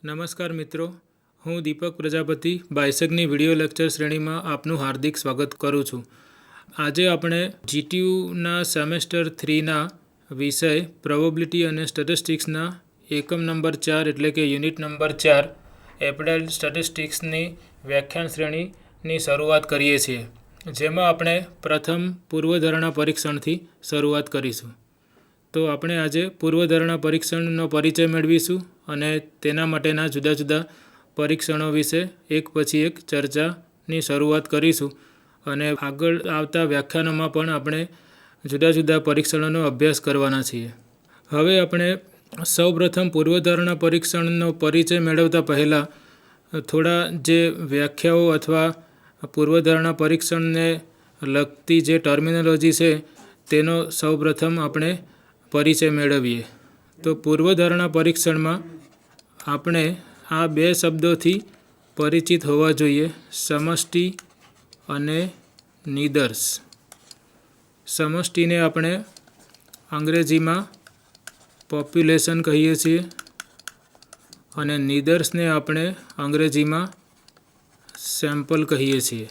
નમસ્કાર મિત્રો, હું દીપક પ્રજાપતિ બાયસેગની વિડિયો લેક્ચર શ્રેણીમાં આપનું હાર્દિક સ્વાગત કરું છું. આજે આપણે જીટીયુના સેમેસ્ટર 3ના વિષય પ્રોબેબિલિટી અને સ્ટેટિસ્ટિક્સના એકમ નંબર 4 એટલે કે યુનિટ નંબર 4 એપ્લાઇડ સ્ટેટિસ્ટિક્સની વ્યાખ્યાન શ્રેણીની શરૂઆત કરીએ છીએ, જેમાં આપણે પ્રથમ પૂર્વધારણા પરીક્ષણથી શરૂઆત કરીશું. તો આપણે આજે પૂર્વધારણા પરીક્ષણનો પરિચય મેળવીશું અને તેના માટેના જુદા જુદા પરીક્ષણો વિશે એક પછી એક ચર્ચાની શરૂઆત કરીશું અને આગળ આવતા વ્યાખ્યાનોમાં પણ આપણે જુદા જુદા પરીક્ષણોનો અભ્યાસ કરવાના છીએ. હવે આપણે સૌપ્રથમ પૂર્વધારણા પરીક્ષણનો પરિચય મેળવતા પહેલાં થોડા જે વ્યાખ્યાઓ અથવા પૂર્વધારણા પરીક્ષણને લગતી જે ટર્મિનોલોજી છે તેનો સૌપ્રથમ આપણે પરિચય મેળવીએ. તો પૂર્વધારણા પરીક્ષણમાં આપણે આ બે શબ્દોથી પરિચિત હોવા જોઈએ: સમષ્ટિ અને નિદર્શ. સમષ્ટિને આપણે અંગ્રેજીમાં પોપ્યુલેશન કહીએ છીએ અને નિદર્શને આપણે અંગ્રેજીમાં સેમ્પલ કહીએ છીએ.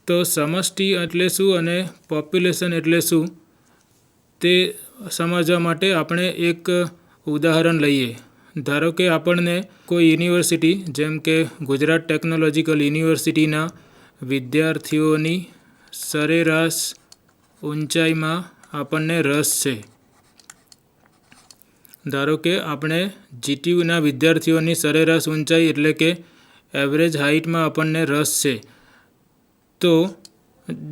તો સમષ્ટિ એટલે શું અને પોપ્યુલેશન એટલે શું તે સમજવા માટે આપણે એક ઉદાહરણ લઈએ. ધારો કે આપણને કોઈ યુનિવર્સિટી જેમ કે ગુજરાત ટેકનોલોજીકલ યુનિવર્સિટીના વિદ્યાર્થીઓની સરેરાશ ઊંચાઈમાં આપણને રસ છે. ધારો કે આપણે જીટીયુના વિદ્યાર્થીઓની સરેરાશ ઊંચાઈ એટલે કે એવરેજ હાઇટમાં આપણને રસ છે. તો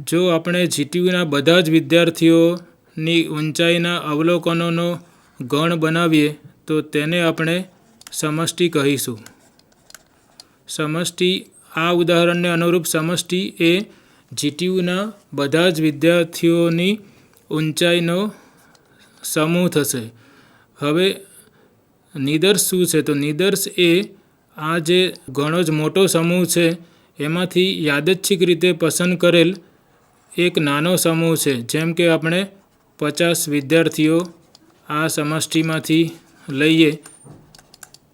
જો આપણે જીટીયુના બધા જ વિદ્યાર્થીઓની ઊંચાઈના અવલોકનોનો ગણ બનાવીએ તો તેને આપણે સમષ્ટિ કહીશું. સમષ્ટિ આ ઉદાહરણને અનુરૂપ સમષ્ટિ એ જીટીયુના બધા જ વિદ્યાર્થીઓની ઊંચાઈનો સમૂહ થશે. હવે નિદર્શ શું છે? તો નિદર્શ એ આ જે ઘણો જ મોટો સમૂહ છે એમાંથી યાદચ્છિક રીતે પસંદ કરેલ એક નાનો સમૂહ છે. જેમ કે આપણે 50 વિદ્યાર્થીઓ આ સમષ્ટિમાંથી લઈએ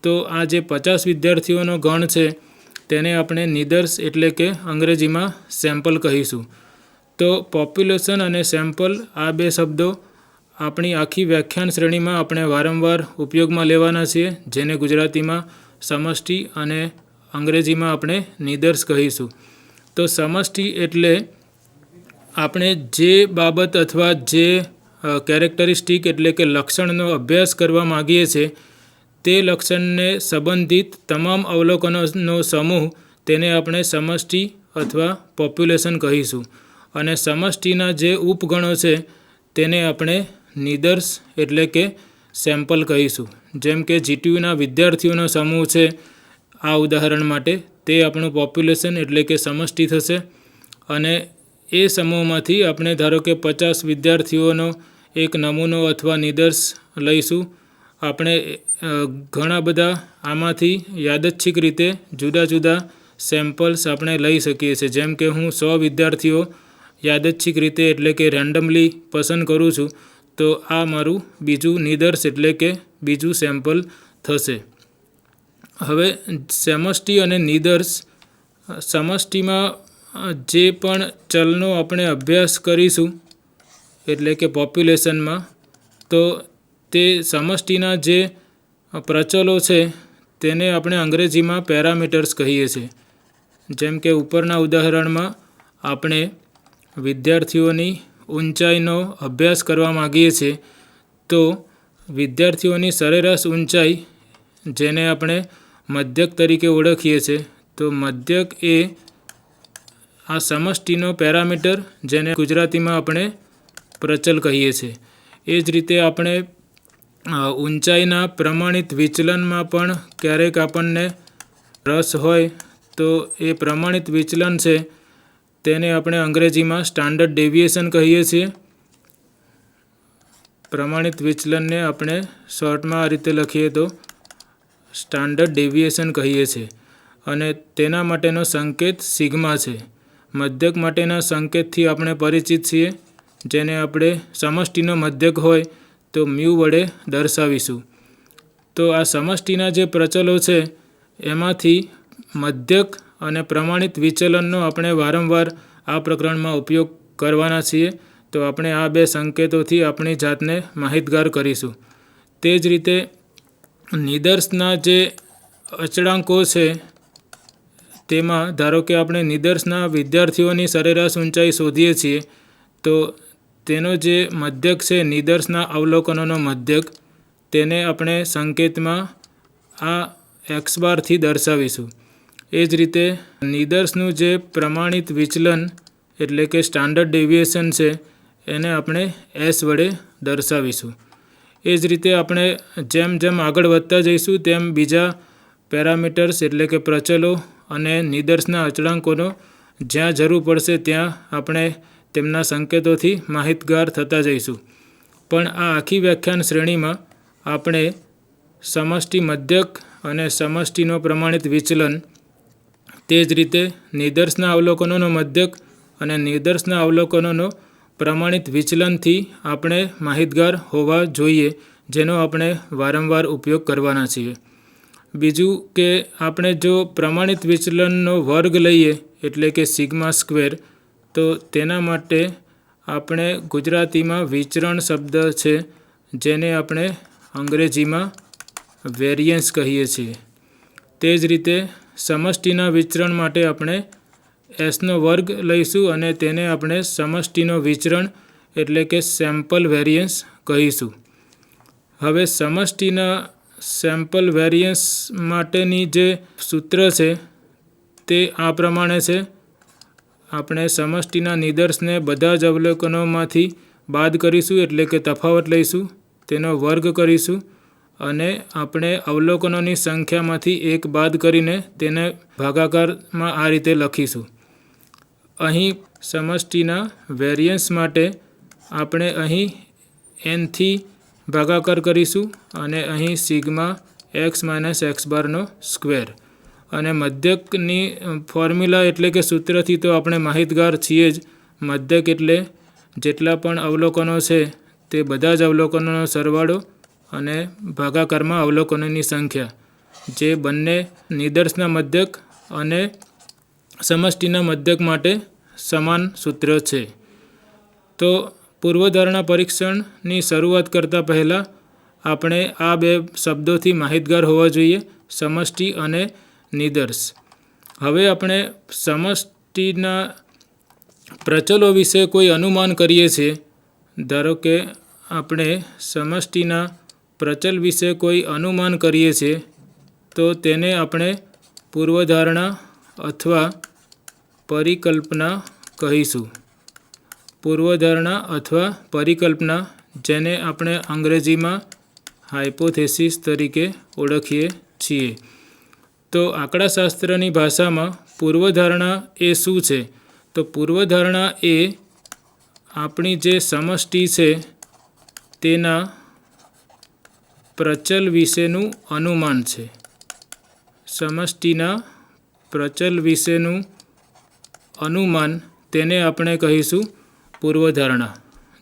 તો આ જે 50 વિદ્યાર્થીઓનો ગણ છે તેને આપણે નિદર્શ એટલે કે અંગ્રેજીમાં સેમ્પલ કહીશું. તો પોપ્યુલેશન અને સેમ્પલ આ બે શબ્દો આપણી આખી વ્યાખ્યાન શ્રેણીમાં આપણે વારંવાર ઉપયોગમાં લેવાના છીએ, જેને ગુજરાતીમાં સમષ્ટિ અને અંગ્રેજીમાં આપણે નિદર્શ કહીશું. તો સમષ્ટિ એટલે આપણે જે બાબત અથવા જે કેરેક્ટરિસ્ટિક એટલે કે લક્ષણનો અભ્યાસ કરવા માગીએ છીએ તે લક્ષણને સંબંધિત તમામ અવલોકનોનો સમૂહ, તેને આપણે સમષ્ટિ અથવા પોપ્યુલેશન કહીશું. અને સમષ્ટિના જે ઉપગણો છે તેને આપણે નિદર્શ એટલે કે સેમ્પલ કહીશું. જેમ કે જીટીયુના વિદ્યાર્થીઓનો સમૂહ છે આ ઉદાહરણ માટે, તે આપણું પોપ્યુલેશન એટલે કે સમષ્ટિ થશે. અને એ સમૂહમાંથી આપણે ધારો કે 50 વિદ્યાર્થીઓનો એક નમૂનો અથવા નિદર્શ લઈશું. આપણે ઘણા બધા આમાંથી યાદચ્છિક રીતે જુદા જુદા સેમ્પલ્સ આપણે લઈ શકીએ છીએ. જેમ કે હું 100 વિદ્યાર્થીઓ યાદચ્છિક રીતે એટલે કે રેન્ડમલી પસંદ કરું છું તો આ મારું બીજું નિદર્શ એટલે કે બીજું સેમ્પલ થશે. હવે સમષ્ટિ અને નિદર્શ, સમષ્ટિમાં જે પણ ચલનો આપણે અભ્યાસ કરીશું એટલે કે પોપ્યુલેશનમાં, તો તે સમષ્ટિના જે પ્રચલો છે તેને આપણે અંગ્રેજીમાં પેરામીટર્સ કહીએ છીએ. જેમ કે ઉપરના ઉદાહરણમાં આપણે વિદ્યાર્થીઓની ઊંચાઈનો અભ્યાસ કરવા માગીએ છીએ તો વિદ્યાર્થીઓની સરેરાશ ઊંચાઈ, જેને આપણે મધ્યક તરીકે ઓળખીએ છીએ, તો મધ્યક એ આ સમષ્ટિનો પેરામીટર, જેને ગુજરાતીમાં આપણે પ્રચલ કહીએ છીએ. એ જ રીતે આપણે ઊંચાઈના પ્રમાણિત વિચલનમાં પણ ક્યારેક આપણને રસ હોય તો એ પ્રમાણિત વિચલન છે તેને આપણે અંગ્રેજીમાં સ્ટાન્ડર્ડ ડેવિએશન કહીએ છીએ. પ્રમાણિત વિચલનને આપણે શોર્ટમાં આ રીતે લખીએ તો સ્ટાન્ડર્ડ ડેવિએશન કહીએ છીએ અને તેના માટેનો સંકેત સિગ્મા છે. મધ્યક માટેના સંકેતથી આપણે પરિચિત છીએ, જેને આપણે સમષ્ટિનો મધ્યક હોય તો મ્યુ વડે દર્શાવીશું. તો આ સમષ્ટિના જે પ્રચલો છે એમાંથી મધ્યક અને પ્રમાણિત વિચલનનો આપણે વારંવાર આ પ્રકરણમાં ઉપયોગ કરવાના છીએ. તો આપણે આ બે સંકેતોથી આપણી જાતને માહિતગાર કરીશું. તે જ રીતે નિદર્શના જે અચળાંકો છે તેમાં ધારો કે આપણે નિદર્શના વિદ્યાર્થીઓની સરેરાશ ઊંચાઈ શોધીએ છીએ, તો તેનો જે મધ્યક છે નિદર્શના અવલોકનોનો મધ્યક, તેને આપણે સંકેતમાં આ એક્સ બારથી દર્શાવીશું. એ જ રીતે નિદર્શનું જે પ્રમાણિત વિચલન એટલે કે સ્ટાન્ડર્ડ ડેવિએશન છે એને આપણે એસ વડે દર્શાવીશું. એ જ રીતે આપણે જેમ જેમ આગળ વધતા જઈશું તેમ બીજા પેરામીટર્સ એટલે કે પ્રચલો અને નિદર્શના અચળાંકોનો જ્યાં જરૂર પડશે ત્યાં આપણે તેમના સંકેતોથી માહિતગાર થતા જઈશું. પણ આ આખી વ્યાખ્યાન શ્રેણીમાં આપણે સમષ્ટિ મધ્યક અને સમષ્ટિનો પ્રમાણિત વિચલન, તે જ રીતે નિદર્શના અવલોકનોનો મધ્યક અને નિદર્શના અવલોકનોનો પ્રમાણિત વિચલનથી આપણે માહિતગાર હોવા જોઈએ, જેનો આપણે વારંવાર ઉપયોગ કરવાના છીએ. બીજું કે આપણે જો પ્રમાણિત વિચલનનો વર્ગ લઈએ એટલે કે સિગ્મા સ્ક્વેર, તો તેના માટે આપણે ગુજરાતીમાં વિચરણ શબ્દ છે જેને આપણે અંગ્રેજીમાં વેરિયન્સ કહીએ છીએ. તે જ રીતે સમષ્ટિના વિચરણ માટે આપણે એસનો વર્ગ લઈશું અને તેને આપણે સમષ્ટિનો વિચરણ એટલે કે સેમ્પલ વેરિયન્સ કહીશું. હવે સમષ્ટિના સેમ્પલ વેરિયન્સ માટેની જે સૂત્ર છે તે આ પ્રમાણે છે. આપણે સમષ્ટિના નિદર્શને બધા જ અવલોકનોમાંથી બાદ કરીશું એટલે કે તફાવત લઈશું, તેનો વર્ગ કરીશું અને આપણે અવલોકનોની સંખ્યામાંથી એક બાદ કરીને તેને ભાગાકારમાં આ રીતે લખીશું. અહીં સમષ્ટિના વેરિયન્સ માટે આપણે અહીં એનથી ભાગાકાર કરીશું અને અહીં સિગ્મા એક્સ માઇનસ એક્સ બારનો સ્ક્વેર. અને મધ્યકની ફોર્મ્યુલા એટલે કે સૂત્રથી તો આપણે માહિતગાર છીએ જ. મધ્યક એટલે જેટલા પણ અવલોકનો છે તે બધા જ અવલોકનોનો સરવાળો અને ભાગાકારમાં અવલોકનોની સંખ્યા, જે બંને નિદર્શના મધ્યક અને સમષ્ટિના મધ્યક માટે સમાન સૂત્ર છે. તો પૂર્વધારણા પરીક્ષણની શરૂઆત કરતાં પહેલાં આપણે આ બે શબ્દોથી માહિતગાર હોવા જોઈએ, સમષ્ટિ અને નિદર્શ. હવે આપણે સમષ્ટિના પ્રચલો વિશે કોઈ અનુમાન કરીએ છીએ. ધારો કે આપણે સમષ્ટિના પ્રચલ વિશે કોઈ અનુમાન કરીએ છીએ, તો તેને આપણે પૂર્વધારણા અથવા પરિકલ્પના કહીશું. પૂર્વધારણા અથવા પરિકલ્પના, જેને આપણે અંગ્રેજીમાં હાઇપોથેસિસ તરીકે ઓળખીએ છીએ. તો આંકડાશાસ્ત્રની ભાષામાં પૂર્વધારણા એ શું છે? તો પૂર્વધારણા એ આપણી જે સમષ્ટિ છે તેના પ્રચલ વિશેનું અનુમાન છે. સમષ્ટિના પ્રચલ વિશેનું અનુમાન, તેને આપણે કહીશું પૂર્વધારણા.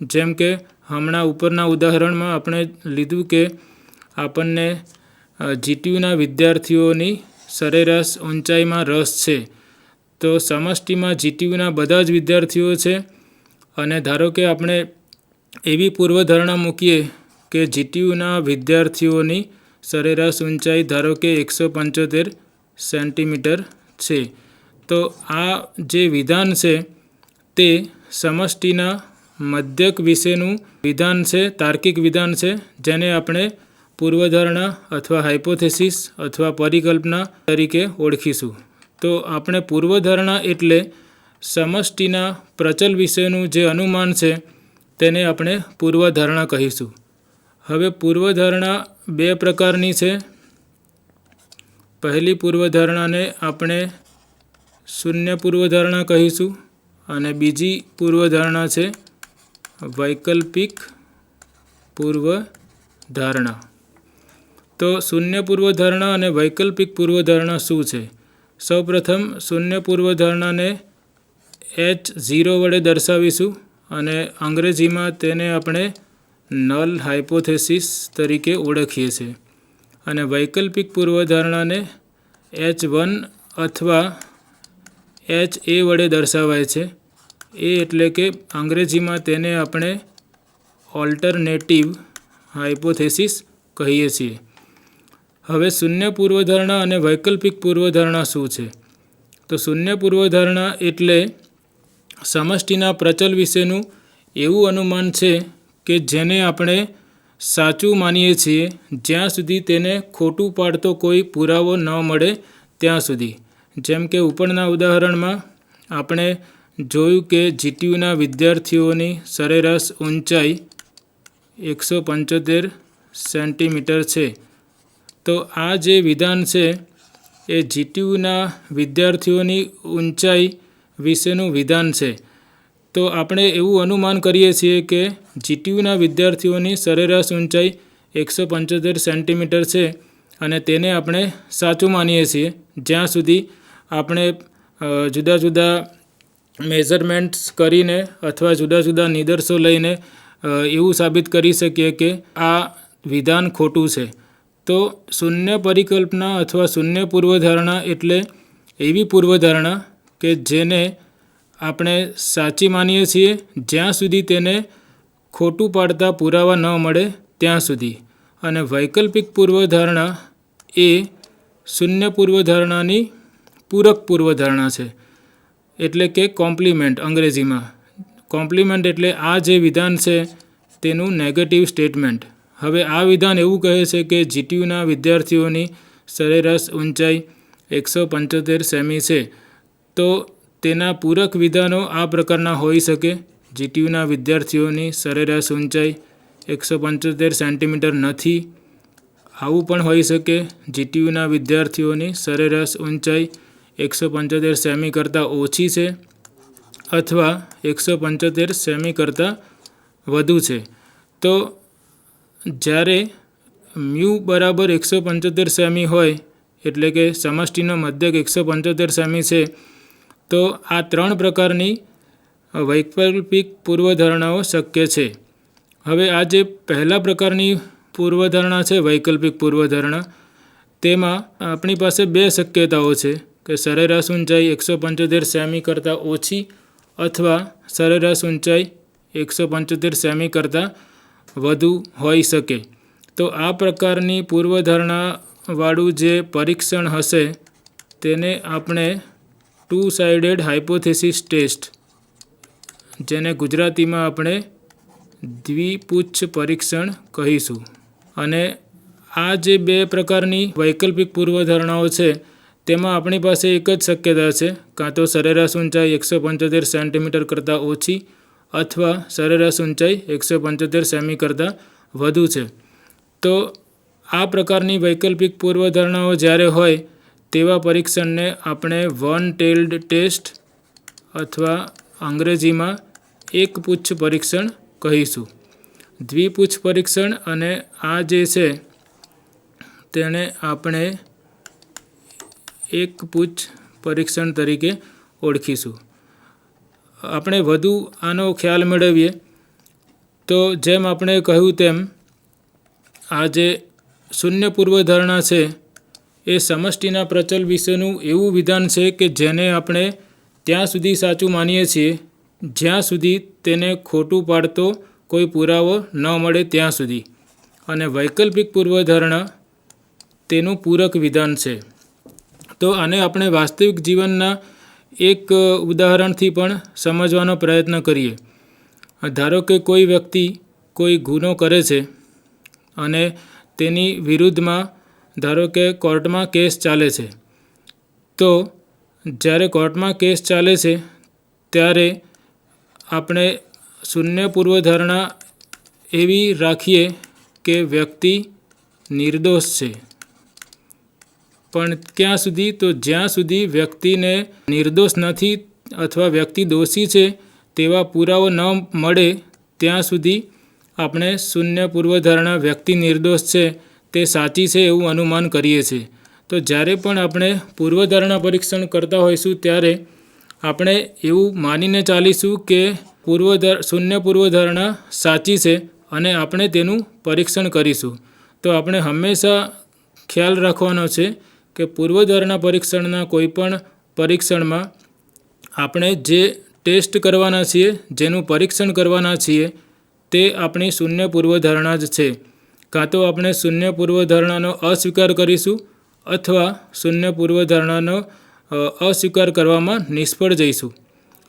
જેમ કે હમણાં ઉપરના ઉદાહરણમાં આપણે લીધું કે આપણને જીટીયુના વિદ્યાર્થીઓની સરેરાશ ઊંચાઈમાં રસ છે. તો સમષ્ટિમાં જીટીયુના બધા જ વિદ્યાર્થીઓ છે અને ધારો કે આપણે એવી પૂર્વધારણા મૂકીએ કે જીટીયુના વિદ્યાર્થીઓની સરેરાશ ઊંચાઈ ધારો કે 175 સેન્ટીમીટર છે. તો આ જે વિધાન છે તે સમષ્ટિના મધ્યક વિશેનું વિધાન છે, તાર્કિક વિધાન છે, જેને આપણે પૂર્વધારણા અથવા હાઇપોથેસિસ અથવા પરિકલ્પના તરીકે ઓળખીશું. તો આપણે પૂર્વધારણા એટલે સમષ્ટિના પ્રચલ વિશેનું જે અનુમાન છે તેને આપણે પૂર્વધારણા કહીશું. હવે પૂર્વધારણા બે પ્રકારની છે. પહેલી પૂર્વધારણાને આપણે શૂન્ય પૂર્વધારણા કહીશું અને બીજી પૂર્વધારણા છે વૈકલ્પિક પૂર્વધારણા. તો શૂન્ય પૂર્વધારણા અને વૈકલ્પિક પૂર્વધારણા શું છે? સૌપ્રથમ શૂન્ય પૂર્વધારણાને H0 વડે દર્શાવીશું અને અંગ્રેજીમાં તેને આપણે નલ હાઇપોથેસિસ તરીકે ઓળખીએ છીએ. અને વૈકલ્પિક પૂર્વધારણાને H1 અથવા HA વડે દર્શાવાય છે. એ એટલે કે અંગ્રેજીમાં તેને આપણે ઓલ્ટરનેટિવ હાઇપોથેસિસ કહીએ છીએ. હવે શૂન્ય પૂર્વધારણા અને વૈકલ્પિક પૂર્વધારણા શું છે? તો શૂન્ય પૂર્વધારણા એટલે સમષ્ટિના પ્રચલ વિશેનું એવું અનુમાન છે કે જેને આપણે સાચું માનીએ છીએ જ્યાં સુધી તેને ખોટું પાડતો કોઈ પુરાવો ન મળે ત્યાં સુધી. જેમ કે ઉપરના ઉદાહરણમાં આપણે જોયું કે જીટીયુના વિદ્યાર્થીઓની સરેરાશ ઊંચાઈ 175 સેન્ટીમીટર છે. તો આ જે વિધાન છે એ જીટીયુના વિદ્યાર્થીઓની ઊંચાઈ વિશેનું વિધાન છે. તો આપણે એવું અનુમાન કરીએ છીએ કે જીટીયુના વિદ્યાર્થીઓની સરેરાશ ઊંચાઈ 175 સેન્ટીમીટર છે અને તેને આપણે સાચું માનીએ છીએ જ્યાં સુધી આપણે જુદા જુદા મેઝરમેન્ટ્સ કરીને અથવા જુદા જુદા નિદર્શો લઈને એવું સાબિત કરી શકીએ કે આ વિધાન ખોટું છે. તો શૂન્ય પરિકલ્પના અથવા શૂન્ય પૂર્વધારણા એટલે એવી પૂર્વધારણા કે જેને આપણે સાચી માનીએ છીએ જ્યાં સુધી તેને ખોટું પાડતા પુરાવા ન મળે ત્યાં સુધી. અને વૈકલ્પિક પૂર્વધારણા એ શૂન્ય પૂર્વધારણાની પૂરક પૂર્વધારણા છે. એટલે કે કોમ્પ્લિમેન્ટ અંગ્રેજીમાં. કોમ્પ્લિમેન્ટ એટલે આ જે વિધાન છે તેનું નેગેટિવ સ્ટેટમેન્ટ. હવે આ વિધાન એવું કહે છે કે જીટીયુના વિદ્યાર્થીઓની સરેરાશ ઊંચાઈ 175 સેમી છે. તો તેના પૂરક વિધાનો આ પ્રકારના હોઈ શકે. જીટીયુના વિદ્યાર્થીઓની સરેરાશ ઊંચાઈ 175 સેન્ટીમીટર નથી. આવું પણ હોઈ શકે. જીટીયુના વિદ્યાર્થીઓની સરેરાશ ઊંચાઈ 175 સેમી કરતાં ઓછી છે અથવા 175 સેમી કરતાં વધુ છે. તો જ્યારે મ્યુ બરાબર 175 સેમી હોય એટલે કે સમષ્ટિનો મધ્યક 175 સેમી છે તો આ 3 પ્રકારની વૈકલ્પિક પૂર્વધારણાઓ શક્ય છે. હવે આ જે પહેલા પ્રકારની પૂર્વધારણા છે વૈકલ્પિક પૂર્વધારણા, તેમાં આપણી પાસે 2 શક્યતાઓ છે કે સરેરાશ ઊંચાઈ 175 સેમી કરતાં ઓછી અથવા સરેરાશ ઊંચાઈ 175 સેમી કરતાં વધુ હોઈ શકે. તો આ પ્રકારની પૂર્વધારણાવાળું જે પરીક્ષણ હશે તેને આપણે ટુ સાઇડેડ હાઇપોથેસિસ ટેસ્ટ, જેને ગુજરાતીમાં આપણે દ્વિપુચ્છ પરીક્ષણ કહીશું. અને આ જે 2 પ્રકારની વૈકલ્પિક પૂર્વધારણાઓ છે તેમાં આપણી પાસે એક જ શક્યતા છે, કાં તો સરેરાશ ઊંચાઈ 175 સેન્ટીમીટર કરતાં ઓછી અથવા સરેરાશ ઊંચાઈ 175 સેમી કરતાં વધુ છે. તો આ પ્રકારની વૈકલ્પિક પૂર્વધારણાઓ જ્યારે હોય તેવા પરીક્ષણને આપણે વન ટેલ્ડ ટેસ્ટ અથવા અંગ્રેજીમાં એક પુચ્છ પરીક્ષણ કહીશું. દ્વિપુચ્છ પરીક્ષણ અને આ જે છે તેને આપણે એક પુચ્છ પરીક્ષણ તરીકે ઓળખીશું. આપણે વધુ આનો ખ્યાલ મેળવીએ તો જેમ આપણે કહ્યું તેમ આ જે શૂન્ય પૂર્વધારણા છે એ સમષ્ટિના પ્રચલ વિશેનું એવું વિધાન છે કે જેને આપણે ત્યાં સુધી સાચું માનીએ છીએ જ્યાં સુધી તેને ખોટું પાડતો કોઈ પુરાવો ન મળે ત્યાં સુધી. અને વૈકલ્પિક પૂર્વધારણા તેનું પૂરક વિધાન છે. તો આને આપણે વાસ્તવિક જીવનના એક ઉદાહરણથી પણ સમજવાનો પ્રયત્ન કરીએ. ધારો કે કોઈ વ્યક્તિ કોઈ ગુનો કરે છે અને તેની વિરુદ્ધમાં ધારો કે કોર્ટમાં કેસ ચાલે છે. તો જ્યારે કોર્ટમાં કેસ ચાલે છે ત્યારે આપણે શૂન્ય પૂર્વધારણા એવી રાખીએ કે વ્યક્તિ નિર્દોષ છે. પણ ક્યાં સુધી? તો જ્યાં સુધી વ્યક્તિને નિર્દોષ નથી અથવા વ્યક્તિ દોષી છે તેવા પુરાવો ન મળે ત્યાં સુધી આપણે શૂન્ય પૂર્વધારણા વ્યક્તિ નિર્દોષ છે તે સાચી છે એવું અનુમાન કરીએ છીએ. તો જ્યારે પણ આપણે પૂર્વધારણા પરીક્ષણ કરતા હોઈશું ત્યારે આપણે એવું માનીને ચાલીશું કે શૂન્ય પૂર્વધારણા સાચી છે અને આપણે તેનું પરીક્ષણ કરીશું. તો આપણે હંમેશા ખ્યાલ રાખવાનો છે કે પૂર્વધારણા પરીક્ષણના કોઈપણ પરીક્ષણમાં આપણે જે ટેસ્ટ કરવાના છીએ, જેનું પરીક્ષણ કરવાના છીએ, તે આપણી શૂન્ય પૂર્વધારણા જ છે. કાં તો આપણે શૂન્ય પૂર્વધારણાનો અસ્વીકાર કરીશું અથવા શૂન્ય પૂર્વધારણાનો અસ્વીકાર કરવામાં નિષ્ફળ જઈશું.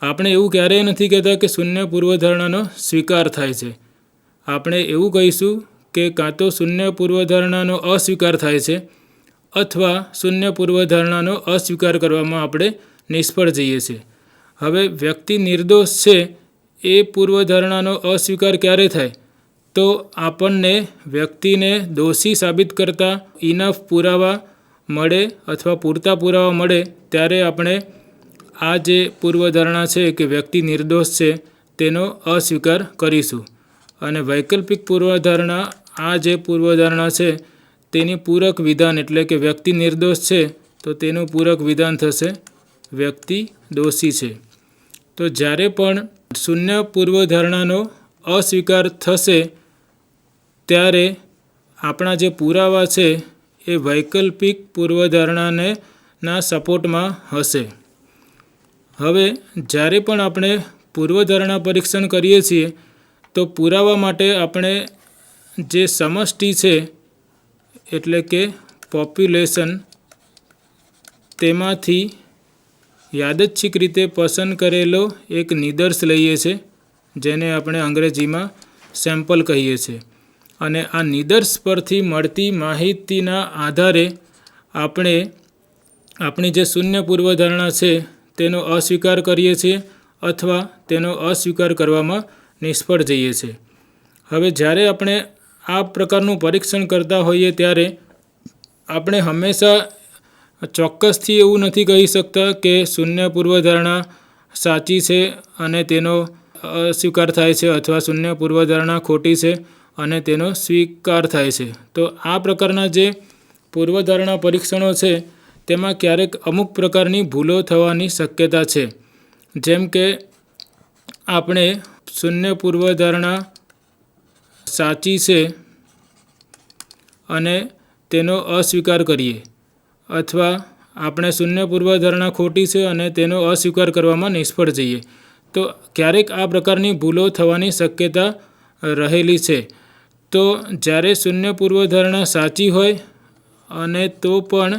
આપણે એવું ક્યારેય નથી કહેતા કે શૂન્ય પૂર્વધારણાનો સ્વીકાર થાય છે. આપણે એવું કહીશું કે કાં તો શૂન્ય પૂર્વધારણાનો અસ્વીકાર થાય છે અથવા શૂન્ય પૂર્વધારણાનો અસ્વીકાર કરવામાં આપણે નિષ્ફળ જઈએ છીએ. હવે વ્યક્તિ નિર્દોષ છે એ પૂર્વધારણાનો અસ્વીકાર ક્યારે થાય? તો આપણને વ્યક્તિને દોષી સાબિત કરતા ઇનફ પુરાવા મળે અથવા પૂરતા પુરાવા મળે ત્યારે આપણે આ જે પૂર્વધારણા છે કે વ્યક્તિ નિર્દોષ છે તેનો અસ્વીકાર કરીશું. અને વૈકલ્પિક પૂર્વધારણા, આ જે પૂર્વધારણા છે તેની પૂરક વિધાન એટલે કે વ્યક્તિ નિર્દોષ છે તો તેનું પૂરક વિધાન થશે વ્યક્તિ દોષી છે. તો જ્યારે પણ શૂન્ય પૂર્વધારણાનો અસ્વીકાર થશે ત્યારે આપણા જે પુરાવા છે એ વૈકલ્પિક પૂર્વધારણાના સપોર્ટમાં હશે. હવે જ્યારે પણ આપણે પૂર્વધારણા પરીક્ષણ કરીએ છીએ તો પુરાવા માટે આપણે જે સમષ્ટિ છે એટલે કે પોપ્યુલેશન, તેમાંથી યાદચ્છિક રીતે પસંદ કરેલો એક નિદર્શ લઈએ છીએ, જેને આપણે અંગ્રેજીમાં સેમ્પલ કહીએ છીએ. અને આ નિદર્શ પરથી મળતી માહિતીના આધારે આપણે આપણી જે શૂન્ય પૂર્વધારણા છે તેનો અસ્વીકાર કરીએ છીએ અથવા તેનો અસ્વીકાર કરવામાં નિષ્ફળ જઈએ છીએ. હવે જ્યારે આપણે આ પ્રકારનું પરીક્ષણ કરતા હોઈએ ત્યારે આપણે હંમેશા ચોક્કસથી એવું નથી કહી શકતા કે શૂન્ય પૂર્વધારણા સાચી છે અને તેનો અસ્વીકાર થાય છે અથવા શૂન્ય પૂર્વધારણા ખોટી છે અને તેનો સ્વીકાર થાય છે. તો આ પ્રકારના જે પૂર્વધારણા પરીક્ષણો છે તેમાં ક્યારેક અમુક પ્રકારની ભૂલો થવાની શક્યતા છે. જેમ કે આપણે શૂન્ય પૂર્વધારણા સાચી છે અને તેનો અસ્વીકાર કરીએ, અથવા આપણે શૂન્ય પૂર્વધારણા ખોટી છે અને તેનો અસ્વીકાર કરવામાં નિષ્ફળ જઈએ, તો ક્યારેક આ પ્રકારની ભૂલો થવાની શક્યતા રહેલી છે. તો જ્યારે શૂન્ય પૂર્વધારણા સાચી હોય અને તો પણ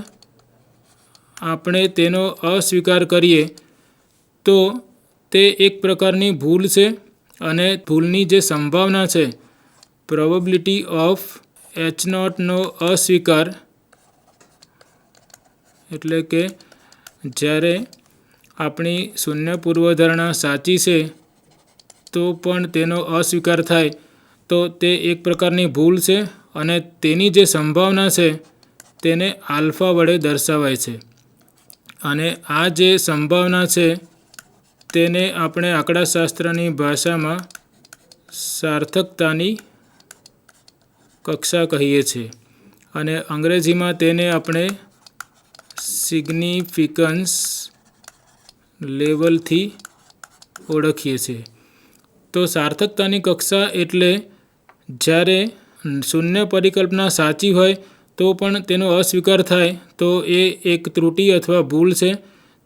આપણે તેનો અસ્વીકાર કરીએ તો તે એક પ્રકારની ભૂલ છે અને ભૂલની જે સંભાવના છે, પ્રોબેબિલિટી ઓફ H0નો અસ્વીકાર, એટલે કે જ્યારે આપણી શૂન્ય પૂર્વધારણા સાચી છે તો પણ તેનો અસ્વીકાર થાય તો તે એક પ્રકારની ભૂલ છે અને તેની જે સંભાવના છે તેને આલ્ફા વડે દર્શાવાય છે. અને આ જે સંભાવના છે તેને આપણે આંકડાશાસ્ત્રની ભાષામાં સાર્થકતાની કક્ષા કહીએ છીએ અને અંગ્રેજીમાં તેને આપણે સિગ્નિફિકન્સ લેવલથી ઓળખીએ છીએ. તો સાર્થકતાની કક્ષા એટલે જ્યારે શૂન્ય પરિકલ્પના સાચી હોય તો પણ તેનો અસ્વીકાર થાય તો એ એક ત્રુટિ અથવા ભૂલ છે.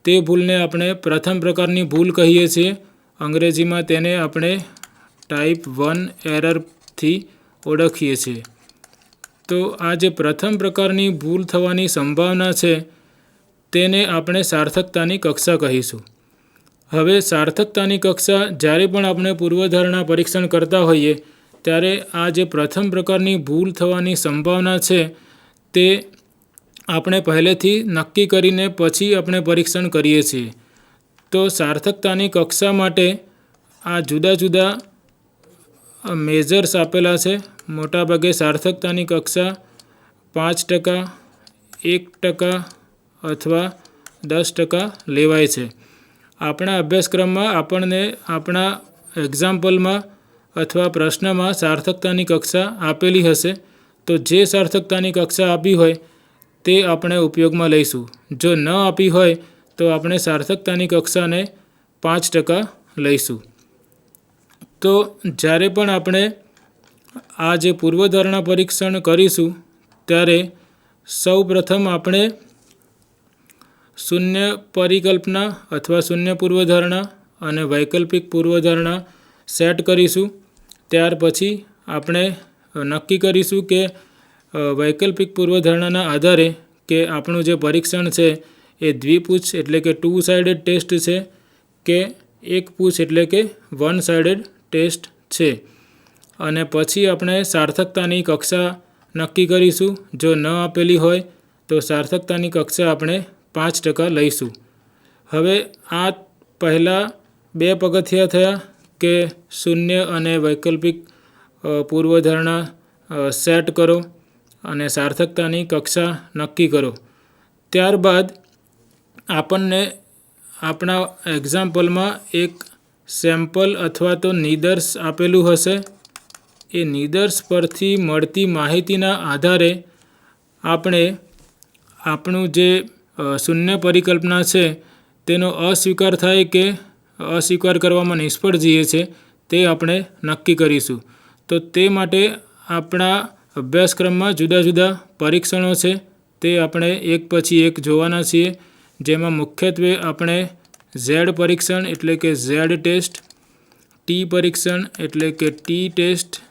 તે ભૂલને આપણે પ્રથમ પ્રકારની ભૂલ કહીએ છીએ. અંગ્રેજીમાં તેને આપણે ટાઈપ 1 એરરથી ઓળખીએ છીએ. તો આ જે પ્રથમ પ્રકારની ભૂલ થવાની સંભાવના છે તેને આપણે સાર્થકતાની કક્ષા કહીશું. હવે સાર્થકતાની કક્ષા જ્યારે પણ આપણે પૂર્વધારણા પરીક્ષણ કરતા હોઈએ ત્યારે આ જે પ્રથમ પ્રકારની ભૂલ થવાની સંભાવના છે તે આપણે પહેલેથી નક્કી કરીને પછી આપણે પરીક્ષણ કરીએ છીએ. તો સાર્થકતાની કક્ષા માટે આ જુદા જુદા મેજર્સ આપેલા છે. મોટાભાગે સાર્થકતાની કક્ષા 5%, 1% અથવા 10% લેવાય છે. આપણા અભ્યાસક્રમમાં આપણને આપણા એક્ઝામ્પલમાં અથવા પ્રશ્નમાં સાર્થકતાની કક્ષા આપેલી હશે. તો જે સાર્થકતાની કક્ષા આપી હોય તે આપણે ઉપયોગમાં લઈશું. જો ન આપી હોય તો આપણે સાર્થકતાની કક્ષાને 5% લઈશું. તો જ્યારે પણ આપણે આ જે પૂર્વધારણા પરીક્ષણ કરીશું ત્યારે સૌ પ્રથમ આપણે શૂન્ય પરિકલ્પના અથવા શૂન્ય પૂર્વધારણા અને વૈકલ્પિક પૂર્વધારણા સેટ કરીશું. ત્યાર પછી આપણે નક્કી કરીશું કે વૈકલ્પિક પૂર્વધારણાના આધારે કે આપણું જે પરીક્ષણ છે એ દ્વિપુચ્છ એટલે કે 2 સાઇડેડ ટેસ્ટ છે કે એક પૂચ્છ એટલે કે 1 સાઇડેડ ટેસ્ટ છે. અને પછી આપણે સાર્થકતાની કક્ષા નક્કી કરીશું. જો ન આપેલી હોય તો સાર્થકતાની કક્ષા આપણે 5% લઈશું. હવે આ પહેલાં 2 પગથિયા થયા કે શૂન્ય અને વૈકલ્પિક પૂર્વધારણા સેટ કરો અને સાર્થકતાની કક્ષા નક્કી કરો. ત્યારબાદ આપણને આપણા એક્ઝામ્પલમાં એક સેમ્પલ અથવા તો નિદર્શ આપેલું હશે. એ નિદર્શ પરથી મળતી માહિતીના આધારે આપણે આપણું જે શૂન્ય પરિકલ્પના છે તેનો અસ્વીકાર થાય કે અસ્વીકાર કરવામાં નિષ્ફળ જઈએ છે તે આપણે નક્કી કરીશું. તો તે માટે આપણા અભ્યાસક્રમમાં જુદા જુદા પરીક્ષણો છે તે આપણે એક પછી એક જોવાના છીએ. જેમાં મુખ્યત્વે આપણે ઝેડ પરીક્ષણ એટલે કે ઝેડ ટેસ્ટ, ટી પરીક્ષણ એટલે કે ટી ટેસ્ટ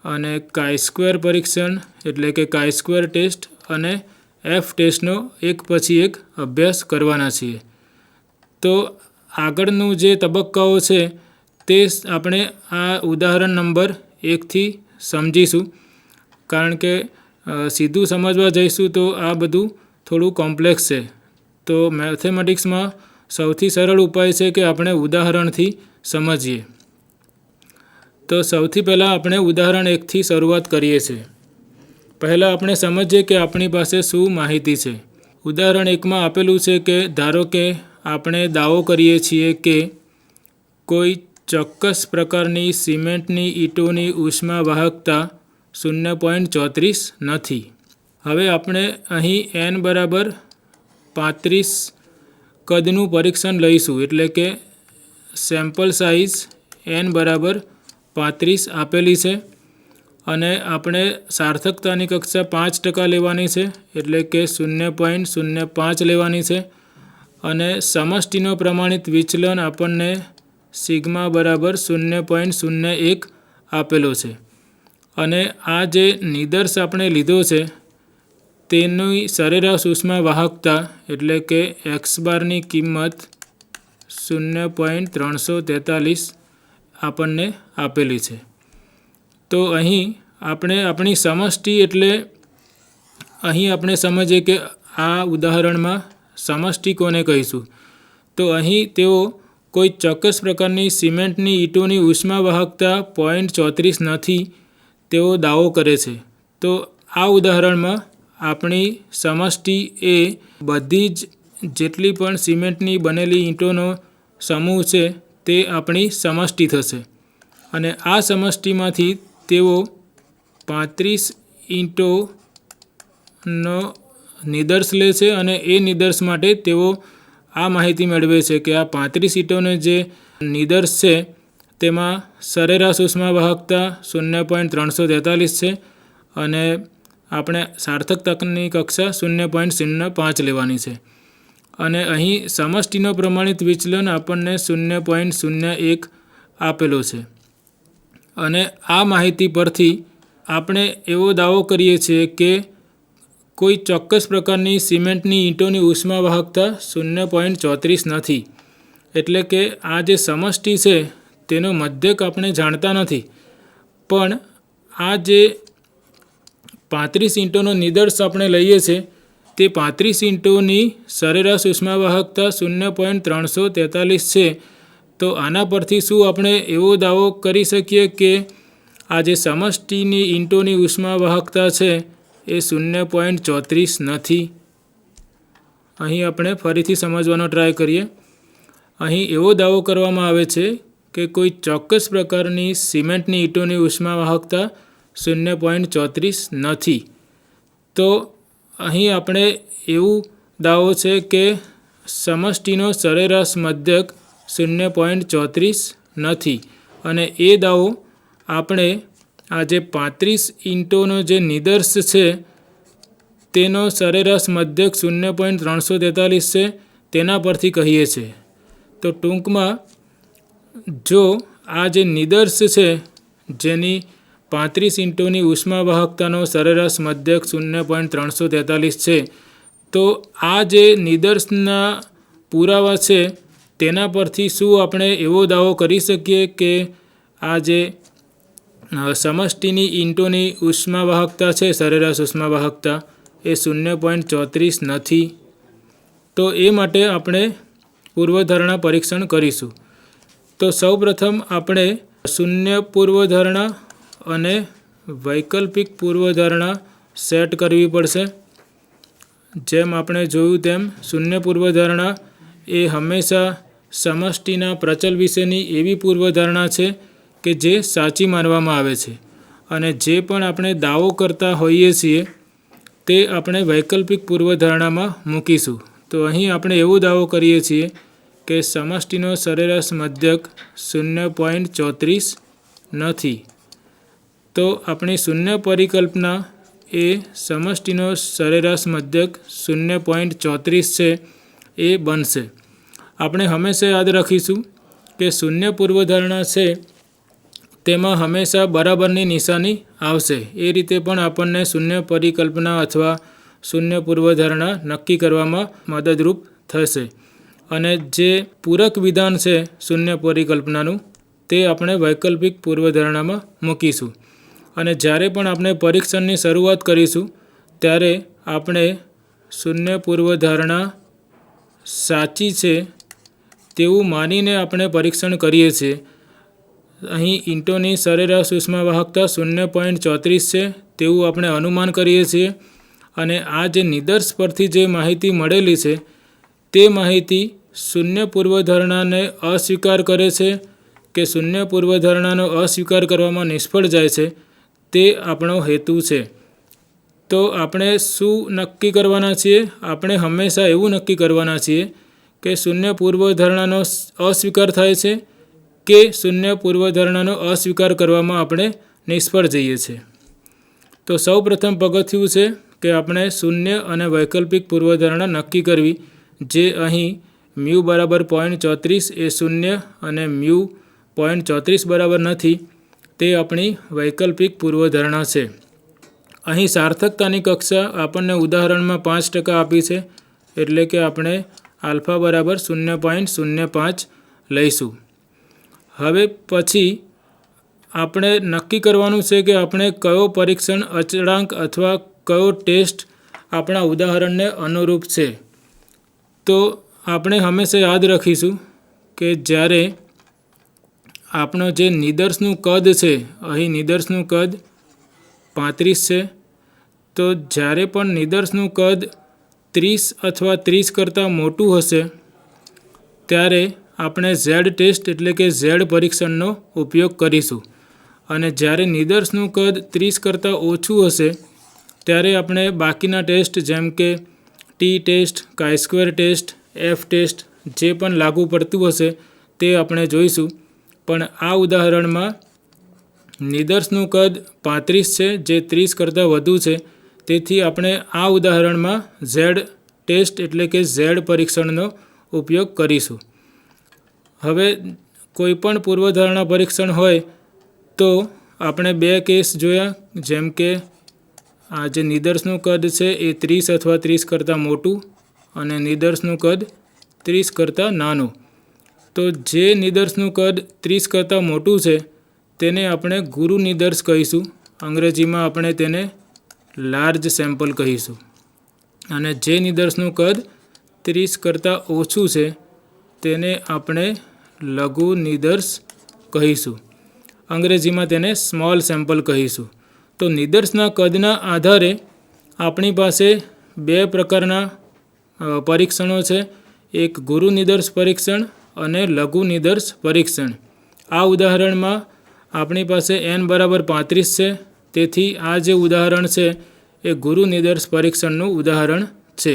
અને કાઈ-સ્ક્વેર પરીક્ષણ એટલે કે કાઈ-સ્ક્વેર ટેસ્ટ અને એફ ટેસ્ટનો એક પછી એક અભ્યાસ કરવાના છીએ. તો આગળનું જે તબક્કાઓ છે તે આપણે આ ઉદાહરણ નંબર 1થી સમજીશું. કારણ કે સીધું સમજવા જઈશું તો આ બધું થોડું કોમ્પ્લેક્સ છે. તો મેથેમેટિક્સમાં સૌથી સરળ ઉપાય છે કે આપણે ઉદાહરણથી સમજીએ. તો સૌથી પહેલાં આપણે ઉદાહરણ 1થી શરૂઆત કરીએ છીએ. પહેલાં આપણે સમજીએ કે આપણી પાસે શું માહિતી છે. ઉદાહરણ 1માં આપેલું છે કે ધારો કે આપણે દાવો કરીએ છીએ કે કોઈ ચોક્કસ પ્રકારની સિમેન્ટની ઈંટોની ઉષ્મા વાહકતા 0.34 નથી. હવે આપણે અહીં n બરાબર 35 કદનું પરીક્ષણ લઈશું એટલે કે સેમ્પલ સાઇઝ n બરાબર 35 આપેલી છે અને આપણે સાર્થકતાની કક્ષા 5% લેવાની છે એટલે કે 0.05 લેવાની છે. અને સમષ્ટિનો પ્રમાણિત વિચલન આપણને સિગ્મા બરાબર 0.01 આપેલો છે. અને આ જે નિદર્શ આપણે લીધો છે તેની સરેરાશ ઉષ્મા વાહકતા એટલે કે એક્સ બારની કિંમત 0.343 આપણને આપેલી છે. તો અહીં આપણે આપણી સમષ્ટિ એટલે અહીં આપણે સમજીએ કે આ ઉદાહરણમાં સમષ્ટિ કોને કહીશું. તો અહીં તેઓ કોઈ ચોક્કસ પ્રકારની સિમેન્ટની ઈંટોની ઉષ્મા વાહકતા 0.34 નથી તેવો દાવો કરે છે. તો આ ઉદાહરણમાં આપણી સમષ્ટિ એ બધી જ જેટલી પણ સિમેન્ટની બનેલી ઈંટોનો સમૂહ છે તે આપણી સમષ્ટિ થશે. અને આ સમષ્ટિમાંથી તેઓ 35 ઈંટોનો નિદર્શ લે છે અને એ નિદર્શ માટે તેઓ આ માહિતી મેળવે છે કે આ 35 ઈંટોનો જે નિદર્શ છે તેમાં સરેરાશ ઉષ્મા વાહકતા 0.343 છે અને આપણે સાર્થકતાની કક્ષા 0.05 લેવાની છે. અને અહીં સમષ્ટિનો પ્રમાણિત વિચલન આપણને 0.01 આપેલો છે. અને આ માહિતી પરથી આપણે એવો દાવો કરીએ છીએ કે કોઈ ચોક્કસ પ્રકારની સિમેન્ટની ઈંટોની ઉષ્મા વાહકતા 0.34 નથી. એટલે કે આ જે સમષ્ટિ છે તેનો મધ્યક આપણે જાણતા નથી, પણ આ જે 35 ઈંટોનો નિદર્શ આપણે લઈએ છીએ તે 35 ઈંટોની સરેરાશ ઉષ્મા વાહકતા 0.343 છે. તો આના પરથી શું આપણે એવો દાવો કરી શકીએ કે આ જે સમષ્ટિની ઈંટોની ઉષ્મા વાહકતા છે એ 0.34 નથી? અહીં આપણે ફરીથી સમજવાનો ટ્રાય કરીએ. અહીં એવો દાવો કરવામાં આવે છે કે કોઈ ચોક્કસ પ્રકારની સિમેન્ટની ઈંટોની ઉષ્મા વાહકતા 0.34 નથી. તો અહીં આપણે એવું દાવો છે કે સમષ્ટિનો સરેરાશ મધ્યક 0.34 નથી. અને એ દાવો આપણે આ જે 35 ઈંટોનો જે નિદર્શ છે તેનો સરેરાશ મધ્યક 0.343 છે તેના પરથી કહીએ છીએ. તો ટૂંકમાં જો આ જે નિદર્શ છે જેની 35 ઇંટોની ઉષ્માવાહકતાનો સરેરાશ મધ્યક 0.343 છે, તો આ જે નિદર્શના પુરાવા છે તેના પરથી શું આપણે એવો દાવો કરી શકીએ કે આ જે સમષ્ટિની ઇંટોની ઉષ્માવાહકતા છે, સરેરાશ ઉષ્માવાહકતા એ 0.34 નથી? તો એ માટે આપણે પૂર્વધારણા પરીક્ષણ કરીશું. તો સૌપ્રથમ આપણે શૂન્ય પૂર્વધારણા અને વૈકલ્પિક પૂર્વધારણા સેટ કરવી પડશે. જેમ આપણે જોયું તેમ શૂન્ય પૂર્વધારણા એ હંમેશા સમષ્ટિના પ્રચલ વિશેની એવી પૂર્વધારણા છે કે જે સાચી માનવામાં આવે છે, અને જે પણ આપણે દાવો કરતા હોઈએ છીએ તે આપણે વૈકલ્પિક પૂર્વધારણામાં મૂકીશું. તો અહીં આપણે એવો દાવો કરીએ છીએ કે સમષ્ટિનો સરેરાશ મધ્યક 0.34 નથી. તો આપણી શૂન્ય પરિકલ્પના એ સમષ્ટિનો સરેરાશ મધ્યક 0.34 છે એ બનશે. આપણે હંમેશા યાદ રાખીશું કે શૂન્ય પૂર્વધારણા છે તેમાં હંમેશા બરાબરની નિશાની આવશે. એ રીતે પણ આપણને શૂન્ય પરિકલ્પના અથવા શૂન્ય પૂર્વધારણા નક્કી કરવામાં મદદરૂપ થશે. અને જે પૂરક વિધાન છે શૂન્ય પરિકલ્પનાનું તે આપણે વૈકલ્પિક પૂર્વધારણામાં મૂકીશું. અને જ્યારે પણ આપણે પરીક્ષણની શરૂઆત કરીશું ત્યારે આપણે શૂન્ય પૂર્વધારણા સાચી છે તેવું માનીને આપણે પરીક્ષણ કરીએ છીએ. અહીં ઇંટોની સરેરાશ ઉષ્માવાહકતા 0.34 છે તેવું આપણે અનુમાન કરીએ છીએ. અને આ જે નિદર્શ પરથી જે માહિતી મળેલી છે તે માહિતી શૂન્ય પૂર્વધારણાને અસ્વીકાર કરે છે કે શૂન્ય પૂર્વધારણાનો અસ્વીકાર કરવામાં નિષ્ફળ જાય છે, તે આપણો હેતુ છે. તો આપણે શું નક્કી કરવાના છીએ? આપણે હંમેશા એવું નક્કી કરવાના છીએ કે શૂન્ય પૂર્વધારણાનો અસ્વીકાર થાય છે કે શૂન્ય પૂર્વધારણાનો અસ્વીકાર કરવામાં આપણે નિષ્ફળ જઈએ છીએ. તો સૌપ્રથમ પગથિયું છે કે આપણે શૂન્ય અને વૈકલ્પિક પૂર્વધારણા નક્કી કરવી, જે અહીં મ્યુ બરાબર 0.34 એ શૂન્ય અને મ્યુ 0.34 બરાબર નથી, તે આપણી વૈકલ્પિક પૂર્વધારણા છે. અહીં સાર્થકતાની કક્ષા આપણને ઉદાહરણમાં 5% આપી છે, એટલે કે આપણે આલ્ફા બરાબર 0.05 લઈશું. હવે પછી આપણે નક્કી કરવાનું છે કે આપણે કયો પરીક્ષણ અચળાંક અથવા કયો ટેસ્ટ આપણા ઉદાહરણને અનુરૂપ છે. તો આપણે હંમેશા યાદ રાખીશું કે જ્યારે આપણો જે નિદર્શનું કદ છે, અહીં નિદર્શનું કદ 35 છે, તો જ્યારે પણ નિદર્શનું કદ 30 અથવા 30 કરતાં મોટું હશે ત્યારે આપણે ઝેડ ટેસ્ટ એટલે કે ઝેડ પરીક્ષણનો ઉપયોગ કરીશું. અને જ્યારે નિદર્શનું કદ 30 કરતાં ઓછું હશે ત્યારે આપણે બાકીના ટેસ્ટ જેમ કે ટી ટેસ્ટ, કાઈ સ્ક્વેર ટેસ્ટ, એફ ટેસ્ટ જે પણ લાગુ પડતું હશે તે આપણે જોઈશું. પણ આ ઉદાહરણમાં નિદર્શનું કદ 35 છે જે 30 કરતાં વધુ છે, તેથી આપણે આ ઉદાહરણમાં ઝેડ ટેસ્ટ એટલે કે ઝેડ પરીક્ષણનો ઉપયોગ કરીશું. હવે કોઈપણ પૂર્વધારણા પરીક્ષણ હોય તો આપણે બે કેસ જોયા, જેમ કે આ જે નિદર્શનું કદ છે એ 30 અથવા 30 કરતાં મોટું અને નિદર્શનું કદ 30 કરતાં નાનું. તો જે નિદર્શનું કદ 30 કરતાં મોટું છે તેને આપણે ગુરુ નિદર્શ કહીશું. અંગ્રેજીમાં આપણે તેને લાર્જ સેમ્પલ કહીશું. અને જે નિદર્શનું કદ 30 કરતાં ઓછું છે તેને આપણે લઘુ નિદર્શ કહીશું. અંગ્રેજીમાં તેને સ્મોલ સેમ્પલ કહીશું. તો નિદર્શના કદના આધારે આપણી પાસે બે પ્રકારના પરીક્ષણો છે, એક ગુરુ નિદર્શ પરીક્ષણ અને લઘુ નિદર્શ પરીક્ષણ. આ ઉદાહરણમાં આપણી પાસે n બરાબર 35 છે, તેથી આ જે ઉદાહરણ છે એ ગુરુ નિદર્શ પરીક્ષણનું ઉદાહરણ છે.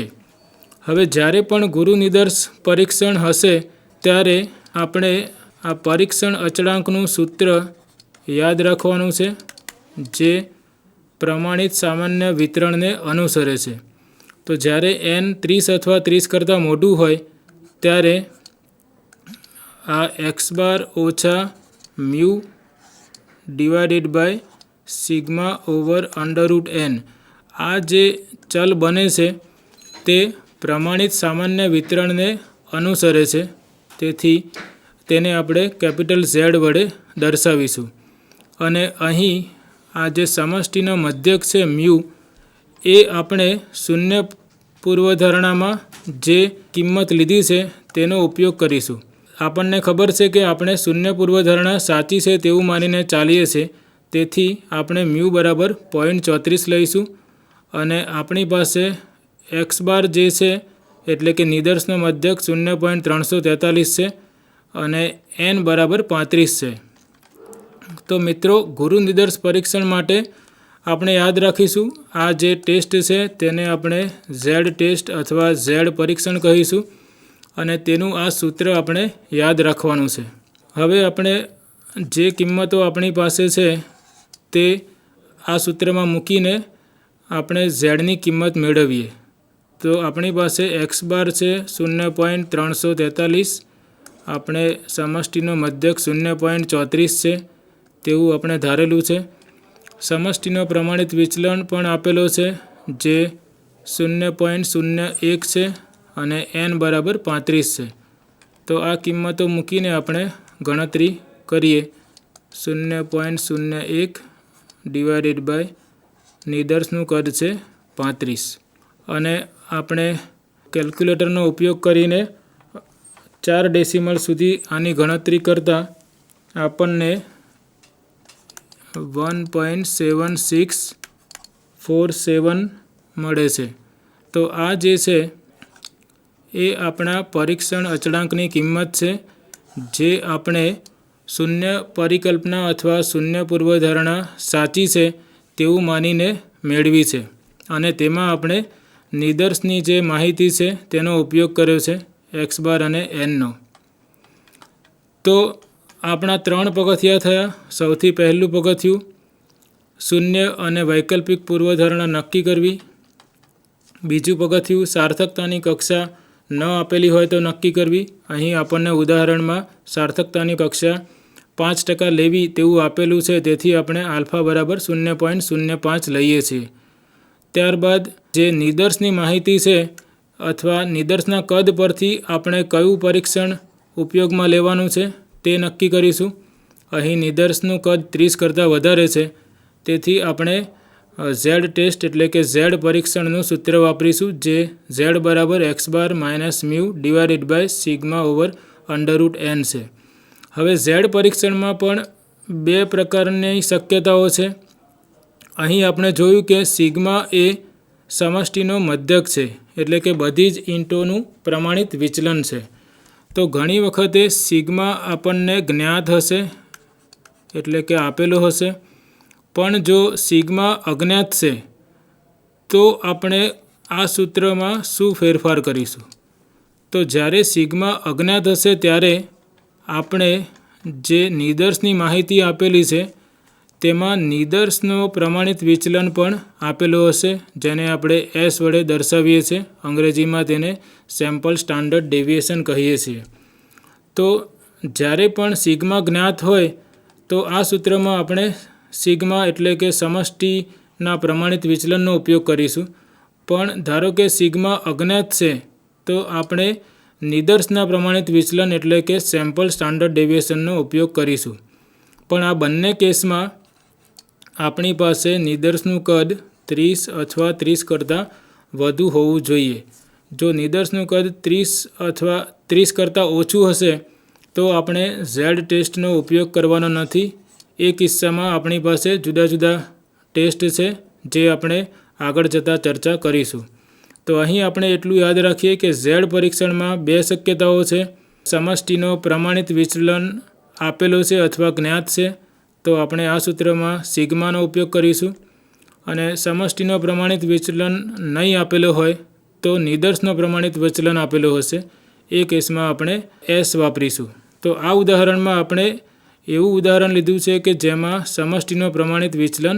હવે જ્યારે પણ ગુરુ નિદર્શ પરીક્ષણ હશે ત્યારે આપણે આ પરીક્ષણ અચળાંકનું સૂત્ર યાદ રાખવાનું છે, જે પ્રમાણિત સામાન્ય વિતરણને અનુસરે છે. તો જ્યારે n 30 અથવા 30 કરતાં મોટું હોય ત્યારે આ x બાર ઓછા mu divided by sigma over √n આ જે ચલ બને છે તે પ્રમાણિત સામાન્ય વિતરણને અનુસરે છે, તેથી તેને આપણે કેપિટલ Z વડે દર્શાવીશું. અને અહીં આ જે સમષ્ટિનો મધ્યક છે મ્યુ એ આપણે શૂન્ય પૂર્વધારણામાં જે કિંમત લીધી છે તેનો ઉપયોગ કરીશું. આપણને ખબર છે કે આપણે શૂન્ય પૂર્વધારણા સાચી છે તેવું માનીને ચાલીએ છીએ, તેથી આપણે મ્યુ બરાબર 0.34 લઈશું અને આપણી પાસે x બાર જે છે એટલે કે નિદર્શનો મધ્યક 0.343 છે અને n બરાબર 35 છે. તો મિત્રો, ગુરુ નિદર્શ પરીક્ષણ માટે આપણે યાદ રાખીશું આ જે ટેસ્ટ છે તેને આપણે Z ટેસ્ટ અથવા Z પરીક્ષણ કહીશું અને તેનું આ સૂત્ર આપણે યાદ રાખવાનું છે. હવે આપણે જે કિંમતો આપણી પાસે છે તે આ સૂત્રમાં મૂકીને આપણે ઝેડની કિંમત મેળવીએ. તો આપણી પાસે x બાર છે 0.343, આપણે સમષ્ટિનો મધ્યક 0.34 છે તેવું આપણે ધારેલું છે. સમષ્ટિનો પ્રમાણિત વિચલન પણ આપેલો છે જે 0.01 છે અને n બરાબર 35 છે. તો આ કિંમતો મૂકીને આપણે ગણતરી કરીએ. 0.01 ડિવાઇડેડ બાય નિદર્શનું કદ છે 35 અને આપણે કેલ્ક્યુલેટરનો ઉપયોગ કરીને 4 ડેસિમલ સુધી આની ગણતરી કરતાં આપણને 1.7647 મળે છે. તો આ જે છે એ આપણા પરીક્ષણ અચળાંકની કિંમત છે જે આપણે શૂન્ય પરિકલ્પના અથવા શૂન્ય પૂર્વધારણા સાચી છે તેવું માનીને મેળવી છે અને તેમાં આપણે નિદર્શની જે માહિતી છે તેનો ઉપયોગ કર્યો છે x બાર અને nનો. તો આપણા 3 પગથિયાં થયા. સૌથી પહેલું પગથિયું શૂન્ય અને વૈકલ્પિક પૂર્વધારણા નક્કી કરવી. બીજું પગથિયું સાર્થકતાની કક્ષા ન આપેલી હોય તો નક્કી કરવી. અહીં આપણને ઉદાહરણમાં સાર્થકતાની કક્ષા 5% લેવી તેવું આપેલું છે, તેથી આપણે આલ્ફા બરાબર 0.05 લઈએ છીએ. ત્યારબાદ જે નિદર્શની માહિતી છે અથવા નિદર્શના કદ પરથી આપણે કયું પરીક્ષણ ઉપયોગમાં લેવાનું છે તે નક્કી કરીશું. અહીં નિદર્શનું કદ 30 કરતાં વધારે છે, તેથી આપણે Z ટેસ્ટ એટલે કે Z પરીક્ષણનું સૂત્ર વાપરીશું જે Z બરાબર x bar minus mu divided by sigma over √n છે. હવે Z પરીક્ષણમાં પણ 2 પ્રકારની શક્યતાઓ છે. અહીં આપણે જોયું કે સિગ્મા એ સમષ્ટિનો મધ્યક છે એટલે કે બધી જ ઈંટોનું પ્રમાણિત વિચલન છે. તો ઘણી વખતે સિગ્મા આપણને જ્ઞાત હશે એટલે કે આપેલો હશે, પણ જો સિગ્મા અજ્ઞાત છે તો આપણે આ સૂત્રમાં શું ફેરફાર કરીશું? તો જ્યારે સિગ્મા અજ્ઞાત હશે ત્યારે આપણે જે નિદર્શની માહિતી આપેલી છે તેમાં નિદર્શનો પ્રમાણિત વિચલન પણ આપેલો હશે, જેને આપણે S વડે દર્શાવીએ છીએ. અંગ્રેજીમાં તેને સેમ્પલ સ્ટાન્ડર્ડ ડેવિએશન કહીએ છીએ. તો જ્યારે પણ સિગ્મા જ્ઞાત હોય તો આ સૂત્રમાં આપણે સિગ્મા એટલે કે સમષ્ટિના પ્રમાણિત વિચલનનો ઉપયોગ કરીશું. પણ ધારો કે સિગ્મા અજ્ઞાત છે તો આપણે નિદર્શના પ્રમાણિત વિચલન એટલે કે સેમ્પલ સ્ટાન્ડર્ડ ડેવિએશનનો ઉપયોગ કરીશું. પણ આ બંને કેસમાં આપણી પાસે નિદર્શનું કદ 30 અથવા 30 કરતાં વધુ હોવું જોઈએ. જો નિદર્શનું કદ 30 અથવા 30 કરતાં ઓછું હશે તો આપણે Z ટેસ્ટનો ઉપયોગ કરવાનો નથી. એ કિસ્સામાં આપણી પાસે જુદા જુદા ટેસ્ટ છે જે આપણે આગળ જતાં ચર્ચા કરીશું. તો અહીં આપણે એટલું યાદ રાખીએ કે Z પરીક્ષણમાં 2 શક્યતાઓ છે. સમષ્ટિનો પ્રમાણિત વિચલન આપેલો છે અથવા જ્ઞાત છે તો આપણે આ સૂત્રમાં સિગ્માનો ઉપયોગ કરીશું, અને સમષ્ટિનો પ્રમાણિત વિચલન નહીં આપેલો હોય તો નિદર્શનો પ્રમાણિત વિચલન આપેલો હશે, એ કેસમાં આપણે S વાપરીશું. તો આ ઉદાહરણમાં આપણે એવું ઉદાહરણ લીધું છે કે જેમાં સમષ્ટિનો પ્રમાણિત વિચલન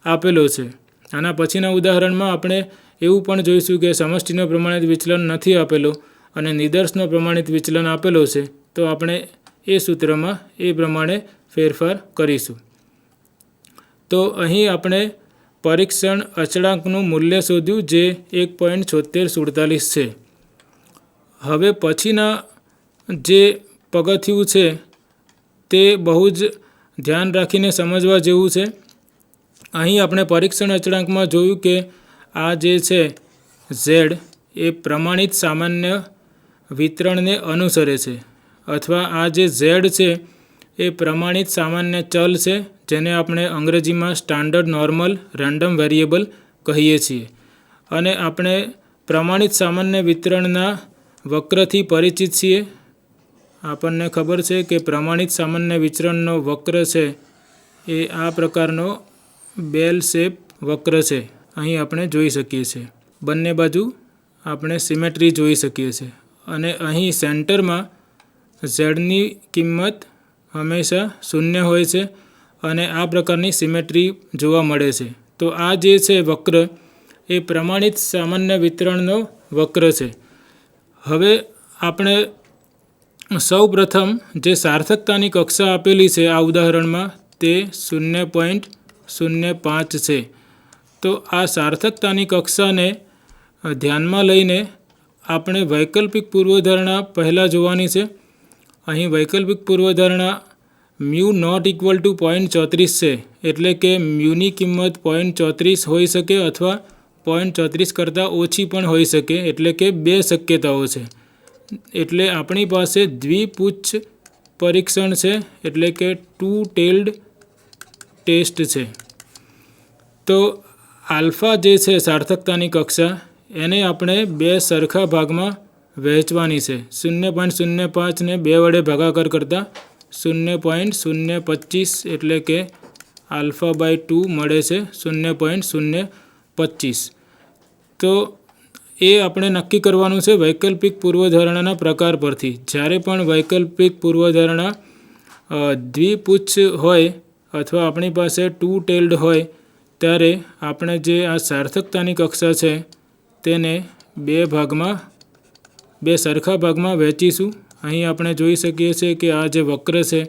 આપેલો છે. આના પછીના ઉદાહરણમાં આપણે એવું પણ જોઈશું કે સમષ્ટિનો પ્રમાણિત વિચલન નથી આપેલો અને નિદર્શનો પ્રમાણિત વિચલન આપેલો છે, તો આપણે એ સૂત્રમાં એ પ્રમાણે ફેરફાર કરીશું. તો અહીં આપણે પરીક્ષણ અચળાંકનું મૂલ્ય શોધ્યું, જે 1.7647 છે. હવે પછીના જે પગથિયું છે તે બહુ જ ધ્યાન રાખીને સમજવા જેવું છે. અહીં આપણે પરીક્ષણ અચળાંકમાં જોયું કે આ જે છે ઝેડ એ પ્રમાણિત સામાન્ય વિતરણને અનુસરે છે, અથવા આ જે ઝેડ છે એ પ્રમાણિત સામાન્ય ચલ છે, જેને આપણે અંગ્રેજીમાં સ્ટાન્ડર્ડ નોર્મલ રેન્ડમ વેરિયેબલ કહીએ છીએ. અને આપણે પ્રમાણિત સામાન્ય વિતરણના વક્રથી પરિચિત છીએ. આપણને ખબર છે કે પ્રમાણિત સામાન્ય વિતરણનો વક્ર છે એ આ પ્રકારનો બેલ શેપ વક્ર છે. અહીં આપણે જોઈ શકીએ છીએ બંને બાજુ આપણે સિમેટ્રી જોઈ શકીએ છીએ. અને અહીં સેન્ટરમાં ઝેડની કિંમત હંમેશા 0 હોય છે અને આ પ્રકારની સિમેટ્રી જોવા મળે છે. તો આ જે છે વક્ર એ પ્રમાણિત સામાન્ય વિતરણનો વક્ર છે. હવે આપણે સૌ પ્રથમ જે સાર્થકતાની કક્ષા આપેલી છે આ ઉદાહરણમાં તે 0.05 છે. તો આ સાર્થકતાની કક્ષાને ધ્યાનમાં લઈને આપણે વૈકલ્પિક પૂર્વધારણા પહેલાં જોવાની છે. અહીં વૈકલ્પિક પૂર્વધારણા મ્યુ નોટ ઇક્વલ ટુ 0.34 છે, એટલે કે મ્યુની કિંમત 0.34 હોઈ શકે અથવા 0.34 કરતાં ઓછી પણ હોઈ શકે, એટલે કે 2 શક્યતાઓ છે. એટલે આપણી પાસે દ્વિપુચ્છ પરીક્ષણ છે, એટલે કે 2 ટેલ્ડ ટેસ્ટ છે. તો આલ્ફા જે છે સાર્થકતાની કક્ષા એને આપણે 2 સરખા ભાગમાં વહેંચવાની છે. 0.05 ને 2 વડે ભાગાકાર કરતાં 0.025 એટલે કે આલ્ફા બાય 2 મળે છે 0.025. તો એ આપણે નક્કી કરવાનું છે વૈકલ્પિક પૂર્વધારણાના પ્રકાર પરથી. જ્યારે પણ વૈકલ્પિક પૂર્વધારણા દ્વિપુચ્છ હોય અથવા આપણી પાસે 2 ટેલ્ડ હોય ત્યારે આપણે જે આ સાર્થકતાની કક્ષા છે તેને 2 સરખા ભાગમાં વહેંચીશું. અહીં આપણે જોઈ શકીએ છીએ કે આ જે વક્ર છે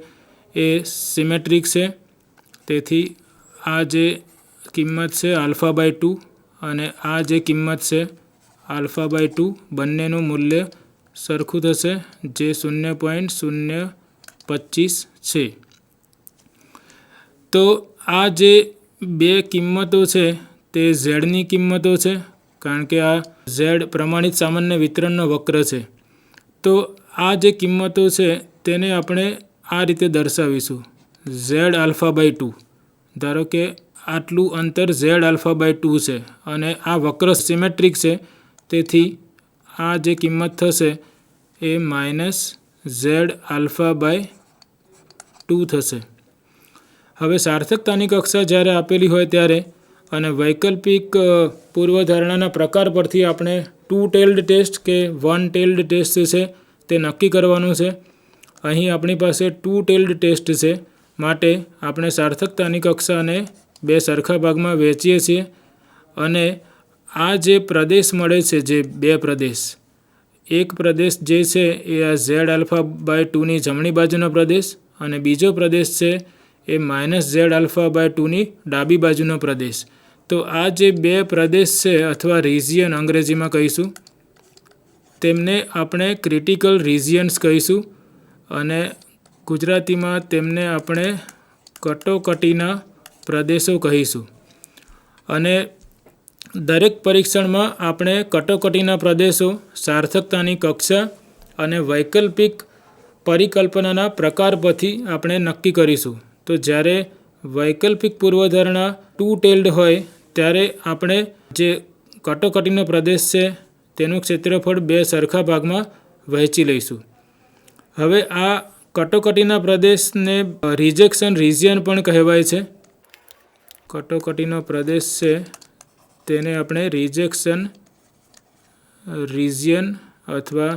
એ સિમેટ્રિક છે. તેથી આ જે કિંમત છે આલ્ફા બાય 2 અને આ જે કિંમત છે આલ્ફા બાય 2 બંનેનું મૂલ્ય સરખું થશે, જે 0.025 છે. તો આ જે 2 કિંમતો છે તે ઝેડની કિંમતો છે, કારણ કે આ ઝેડ પ્રમાણિત સામાન્ય વિતરણનો વક્ર છે. તો આ જે કિંમતો છે તેને આપણે આ રીતે દર્શાવીશું: ઝેડ આલ્ફા બાય 2. ધારો કે આટલું અંતર ઝેડ આલ્ફા બાય 2 છે અને આ વક્ર સિમેટ્રિક છે, તેથી આ જે કિંમત થશે એ માઇનસ ઝેડ આલ્ફા બાય 2 થશે. હવે સાર્થકતાની કક્ષા જ્યારે આપેલી હોય ત્યારે અને વૈકલ્પિક પૂર્વધારણાના પ્રકાર પરથી આપણે 2 ટેલ્ડ ટેસ્ટ કે 1 ટેલ્ડ ટેસ્ટ છે તે નક્કી કરવાનું છે. અહીં આપણી પાસે 2 ટેલ્ડ ટેસ્ટ છે, માટે આપણે સાર્થકતાની કક્ષાને 2 સરખા ભાગમાં વહેંચીએ છીએ. અને આ જે પ્રદેશ મળે છે, જે 2 પ્રદેશ, એક પ્રદેશ જે છે એ આ ઝેડ આલ્ફા બાય 2ની જમણી બાજુનો પ્રદેશ અને બીજો પ્રદેશ છે એ માઇનસ ઝેડ આલ્ફા બાય 2ની ડાબી બાજુનો પ્રદેશ. તો આ જે 2 પ્રદેશ છે અથવા રિજિયન અંગ્રેજીમાં કહીશું, તેમને આપણે ક્રિટિકલ રિજિયન્સ કહીશું અને ગુજરાતીમાં તેમને આપણે કટોકટીના પ્રદેશો કહીશું. અને દરેક પરીક્ષણમાં આપણે કટોકટીના પ્રદેશો, સાર્થકતાની કક્ષા અને વૈકલ્પિક પરિકલ્પનાના પ્રકાર પરથી આપણે નક્કી કરીશું. તો જ્યારે વૈકલ્પિક પૂર્વધારણા 2 ટેલ્ડ હોય ત્યારે આપણે જે કટોકટીનો પ્રદેશ છે તેનું ક્ષેત્રફળ 2 સરખા ભાગમાં વહેંચી લઈશું. હવે આ કટોકટીના પ્રદેશને રિજેક્શન રિજિયન પણ કહેવાય છે. કટોકટીનો પ્રદેશ છે તેને આપણે રિજેક્શન રિજિયન અથવા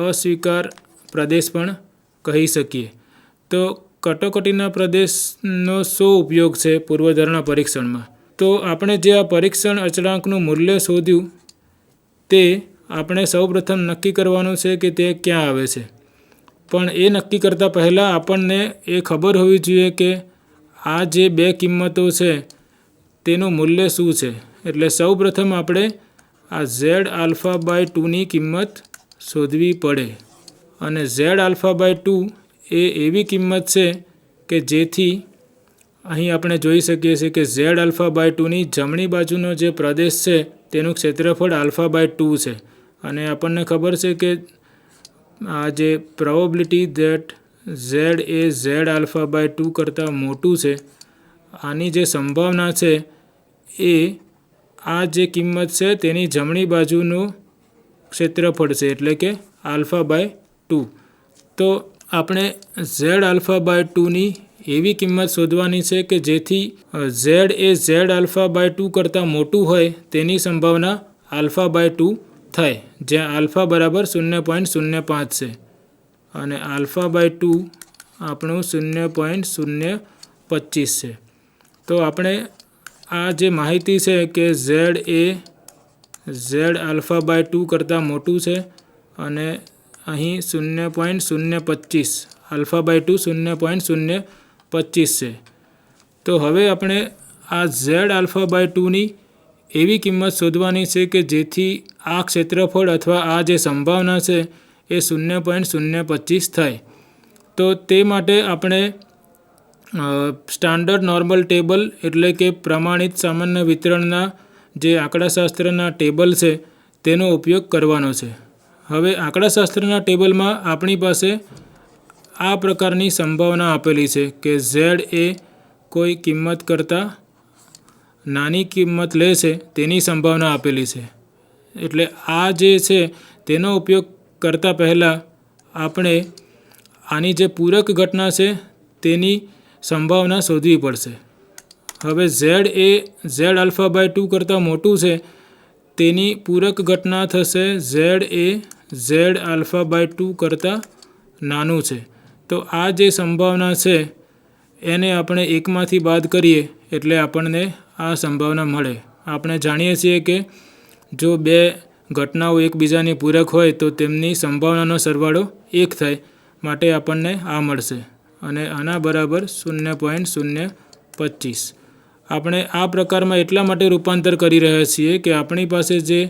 અસ્વીકાર પ્રદેશ પણ કહી શકીએ. તો કટોકટીના પ્રદેશનો શું ઉપયોગ છે પૂર્વધારણા પરીક્ષણમાં? તો તો આપણે જે આ પરીક્ષણ અચળાંકનું મૂલ્ય શોધ્યું તે આપણે સૌપ્રથમ નક્કી કરવાનું છે કે તે ક્યાં આવે છે. પણ એ નક્કી કરતાં પહેલાં આપણને એ ખબર હોવી જોઈએ કે આ જે બે કિંમતો છે તેનું મૂલ્ય શું છે. એટલે સૌપ્રથમ આપણે આ ઝેડ આલ્ફા બાય 2ની કિંમત શોધવી પડે. અને ઝેડ આલ્ફા બાય 2 એ એવી કિંમત છે કે જેથી અહીં આપણે જોઈ શકીએ છીએ કે ઝેડ આલ્ફા બાય 2ની જમણી બાજુનો જે પ્રદેશ છે તેનું ક્ષેત્રફળ આલ્ફા બાય 2 છે. અને આપણને ખબર છે કે આ જે પ્રોબેબિલિટી ધેટ ઝેડ એ ઝેડ આલ્ફા બાય 2 કરતાં મોટું છે, આની જે સંભાવના છે એ આ જે કિંમત છે તેની જમણી બાજુનું ક્ષેત્રફળ છે, એટલે કે આલ્ફા બાય 2. તો આપણે ઝેડ આલ્ફા બાય 2ની એવી કિંમત શોધવાની છે કે જેથી ઝેડ એ ઝેડ આલ્ફા બાય 2 કરતાં મોટું હોય તેની સંભાવના આલ્ફા બાય 2 થાય, જ્યાં આલ્ફા બરાબર 0.05 છે અને આલ્ફા બાય 2 આપણું 0.025 છે. તો આપણે આ જે માહિતી છે કે ઝેડ એ ઝેડ આલ્ફા બાય 2 કરતાં મોટું છે અને અહીં 0.025 આલ્ફા બાય 2 0.025 છે. તો હવે આપણે આ ઝેડ આલ્ફા બાય 2ની એવી કિંમત શોધવાની છે કે જેથી આ ક્ષેત્રફળ અથવા આ જે સંભાવના છે એ 0.025 થાય. તો તે માટે આપણે સ્ટાન્ડર્ડ નોર્મલ ટેબલ એટલે કે પ્રમાણિત સામાન્ય વિતરણના જે આંકડાશાસ્ત્રના ટેબલ છે તેનો ઉપયોગ કરવાનો છે. હવે આંકડાશાસ્ત્રના ટેબલમાં આપણી પાસે આ પ્રકારની સંભાવના આપેલી છે કે ઝેડ એ કોઈ કિંમત કરતાં નાની કિંમત લે છે તેની સંભાવના આપેલી છે. એટલે આ જે છે તેનો ઉપયોગ કરતાં પહેલાં આપણે આની જે પૂરક ઘટના છે તેની સંભાવના શોધવી પડશે. હવે ઝેડ એ ઝેડ આલ્ફા બાય 2 કરતાં મોટું છે તેની પૂરક ઘટના થશે ઝેડ એ ઝેડ આલ્ફા બાય 2 કરતાં નાનું છે. તો આ જે સંભાવના છે એને આપણે એકમાંથી બાદ કરીએ એટલે આપણને આ સંભાવના મળે. આપણે જાણીએ છીએ કે જો બે ઘટનાઓ એકબીજાની પૂરક હોય તો તેમની સંભાવનાનો સરવાળો 1 થાય, માટે આપણને આ મળશે અને આના બરાબર 0.025. આપણે આ પ્રકારમાં એટલા માટે રૂપાંતર કરી રહ્યા છીએ કે આપણી પાસે જે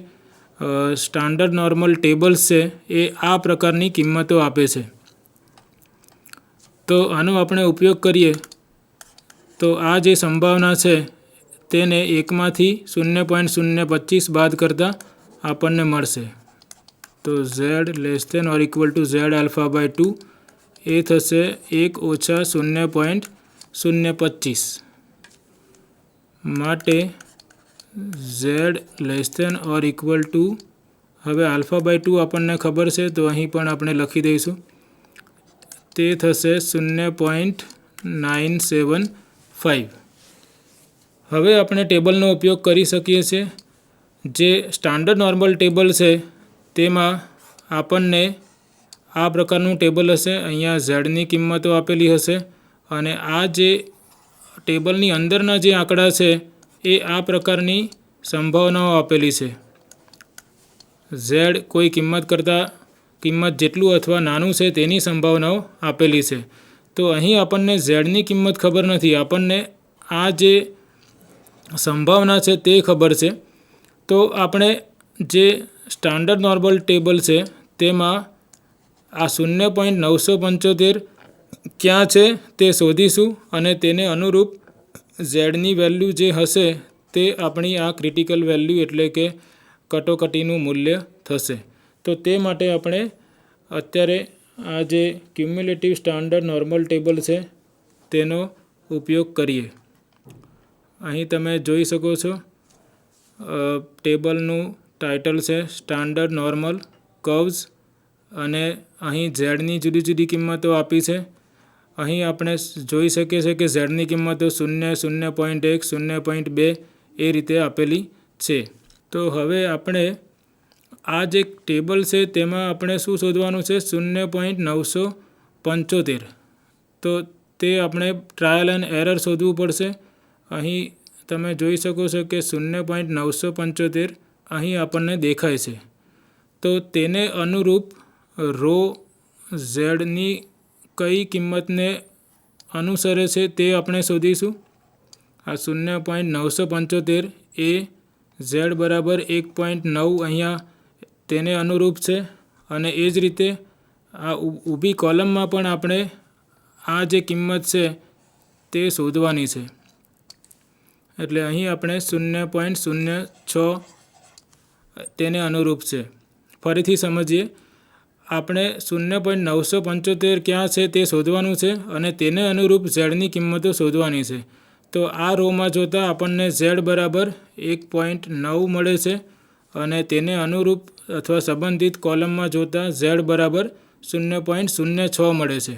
સ્ટાન્ડર્ડ નોર્મલ ટેબલ્સ છે એ આ પ્રકારની કિંમતો આપે છે. તો આનો આપણે ઉપયોગ કરીએ તો આ જે સંભાવના છે તેને એકમાંથી 0.025 બાદ કરતાં આપણને મળશે. તો Z less than or equal to Z alpha by 2 એ થશે 1 ઓછા 0.025. માટે Z less than or equal to, હવે આલ્ફા બાય 2 આપણને ખબર છે તો અહીં પણ આપણે લખી દઈશું, તે થશે 0.975. હવે આપણે ટેબલનો ઉપયોગ કરી શકીએ છીએ. જે સ્ટાન્ડર્ડ નોર્મલ ટેબલ છે તેમાં આપણને આ પ્રકારનું ટેબલ હશે. અહીંયા ઝેડની કિંમતો આપેલી હશે અને આ જે ટેબલની અંદરના જે આંકડા છે એ આ પ્રકારની સંભાવનાઓ આપેલી છે. ઝેડ કોઈ કિંમત જેટલું અથવા નાનું છે તેની સંભાવનાઓ આપેલી છે. તો અહીં આપણને ઝેડની કિંમત ખબર નથી, આપણને આ જે સંભાવના છે તે ખબર છે. તો આપણે જે સ્ટાન્ડર્ડ નોર્મલ ટેબલ છે તેમાં આ 0.975 ક્યાં છે તે શોધીશું અને તેને અનુરૂપ ઝેડની વેલ્યુ જે હશે તે આપણી આ ક્રિટિકલ વેલ્યુ એટલે કે કટોકટીનું મૂલ્ય થશે. તો તે માટે આપણે અત્યારે આ જે ક્યુમ્યુલેટિવ સ્ટાન્ડર્ડ નોર્મલ ટેબલ છે તેનો ઉપયોગ કરીએ. અહીં તમે જોઈ શકો છો ટેબલનું ટાઇટલ છે સ્ટાન્ડર્ડ નોર્મલ કર્વ્સ અને અહીં ઝેડની જુદી જુદી કિંમતો આપી છે. અહીં આપણે જોઈ શકીએ છીએ કે ઝેડની કિંમતો 0, 0.1, 0.2 એ રીતે આપેલી છે. તો હવે આપણે આ જે ટેબલ છે તેમાં આપણે શું શોધવાનું છે? 0.975. તો તે આપણે ટ્રાયલ એન્ડ એરર શોધવું પડશે. અહીં તમે જોઈ શકો છો કે 0.975 અહીં આપણને દેખાય છે. તો તેને અનુરૂપ રો ઝેડની કઈ કિંમતને અનુસરે છે તે આપણે શોધીશું. આ 0.975 એ ઝેડ બરાબર 1.9 અહીંયા તેને અનુરૂપ છે. અને એ જ રીતે આ ઊભી કોલમમાં પણ આપણે આ જે કિંમત છે તે શોધવાની છે. એટલે અહીં આપણે 0.06 તેને અનુરૂપ છે. ફરીથી સમજીએ, આપણે 0.975 ક્યાં છે તે શોધવાનું છે અને તેને અનુરૂપ ઝેડની કિંમતો શોધવાની છે. તો આ રોમાં જોતાં આપણને ઝેડ બરાબર 1.9 મળે છે અને તેને અનુરૂપ અથવા સંબંધિત કોલમમાં જોતાં ઝેડ બરાબર 0.06 મળે છે.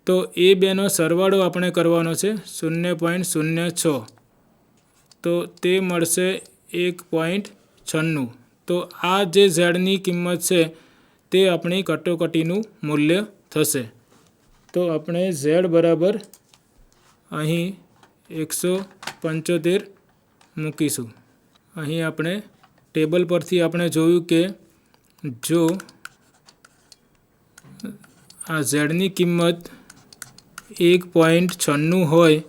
તો એ બેનો સરવાળો આપણે કરવાનો છે 0.06. તો તે મળશે 1.96. તો આ જે ઝેડની કિંમત છે તે આપણી કટોકટીનું મૂલ્ય થશે. તો આપણે ઝેડ બરાબર અહીં 175 મૂકીશું. અહીં આપણે ટેબલ પરથી આપણે જોયું કે જો આ ઝેડની કિંમત 1.96 હોય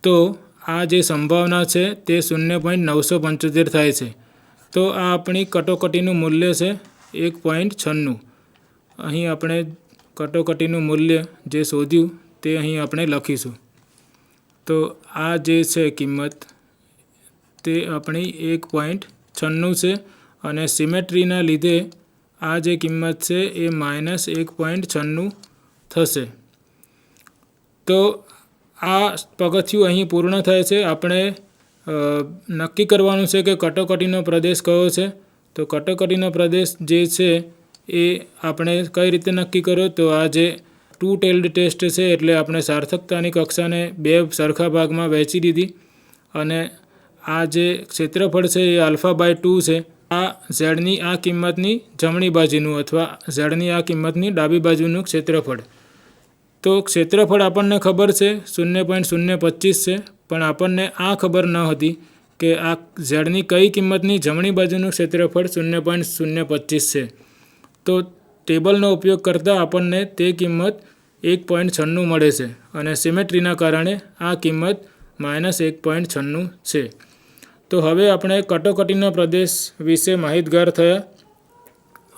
તો આ જે સંભાવના છે તે 0.975 થાય છે. તો આ આપણી કટોકટીનું મૂલ્ય છે 1.96. અહીં આપણે કટોકટીનું મૂલ્ય જે શોધ્યું તે અહીં આપણે લખીશું. તો આ જે છે કિંમત તે આપણી 1.96 છે અને સિમેટ્રીના લીધે આ જે કિંમત છે એ -1.96 થશે. તો આ પગથિયું અહીં પૂર્ણ થાય છે. આપણે નક્કી કરવાનું છે કે કટોકટીનો પ્રદેશ કયો છે. તો કટોકટીનો પ્રદેશ જે છે એ આપણે કઈ રીતે નક્કી કરો. તો આ જે 2 ટેલ્ડ ટેસ્ટ છે એટલે આપણે સાર્થકતાની કક્ષાને 2 સરખા ભાગમાં વહેંચી દીધી અને આ જે ક્ષેત્રફળ છે એ α/2 છે. આ ઝેડની આ કિંમતની જમણી બાજુનું અથવા ઝેડની આ કિંમતની ડાબી બાજુનું ક્ષેત્રફળ. તો ક્ષેત્રફળ આપણને ખબર છે 0.025 છે, પણ આપણને આ ખબર ન હતી કે આ ઝેડની કઈ કિંમતની જમણી બાજુનું ક્ષેત્રફળ 0.025 છે. તો ટેબલનો ઉપયોગ કરતાં આપણને તે કિંમત 1.96 મળે છે અને સિમેટ્રીના કારણે આ કિંમત -1.96 છે. તો હવે આપણે કટોકટીના પ્રદેશ વિશે માહિતગાર થયા.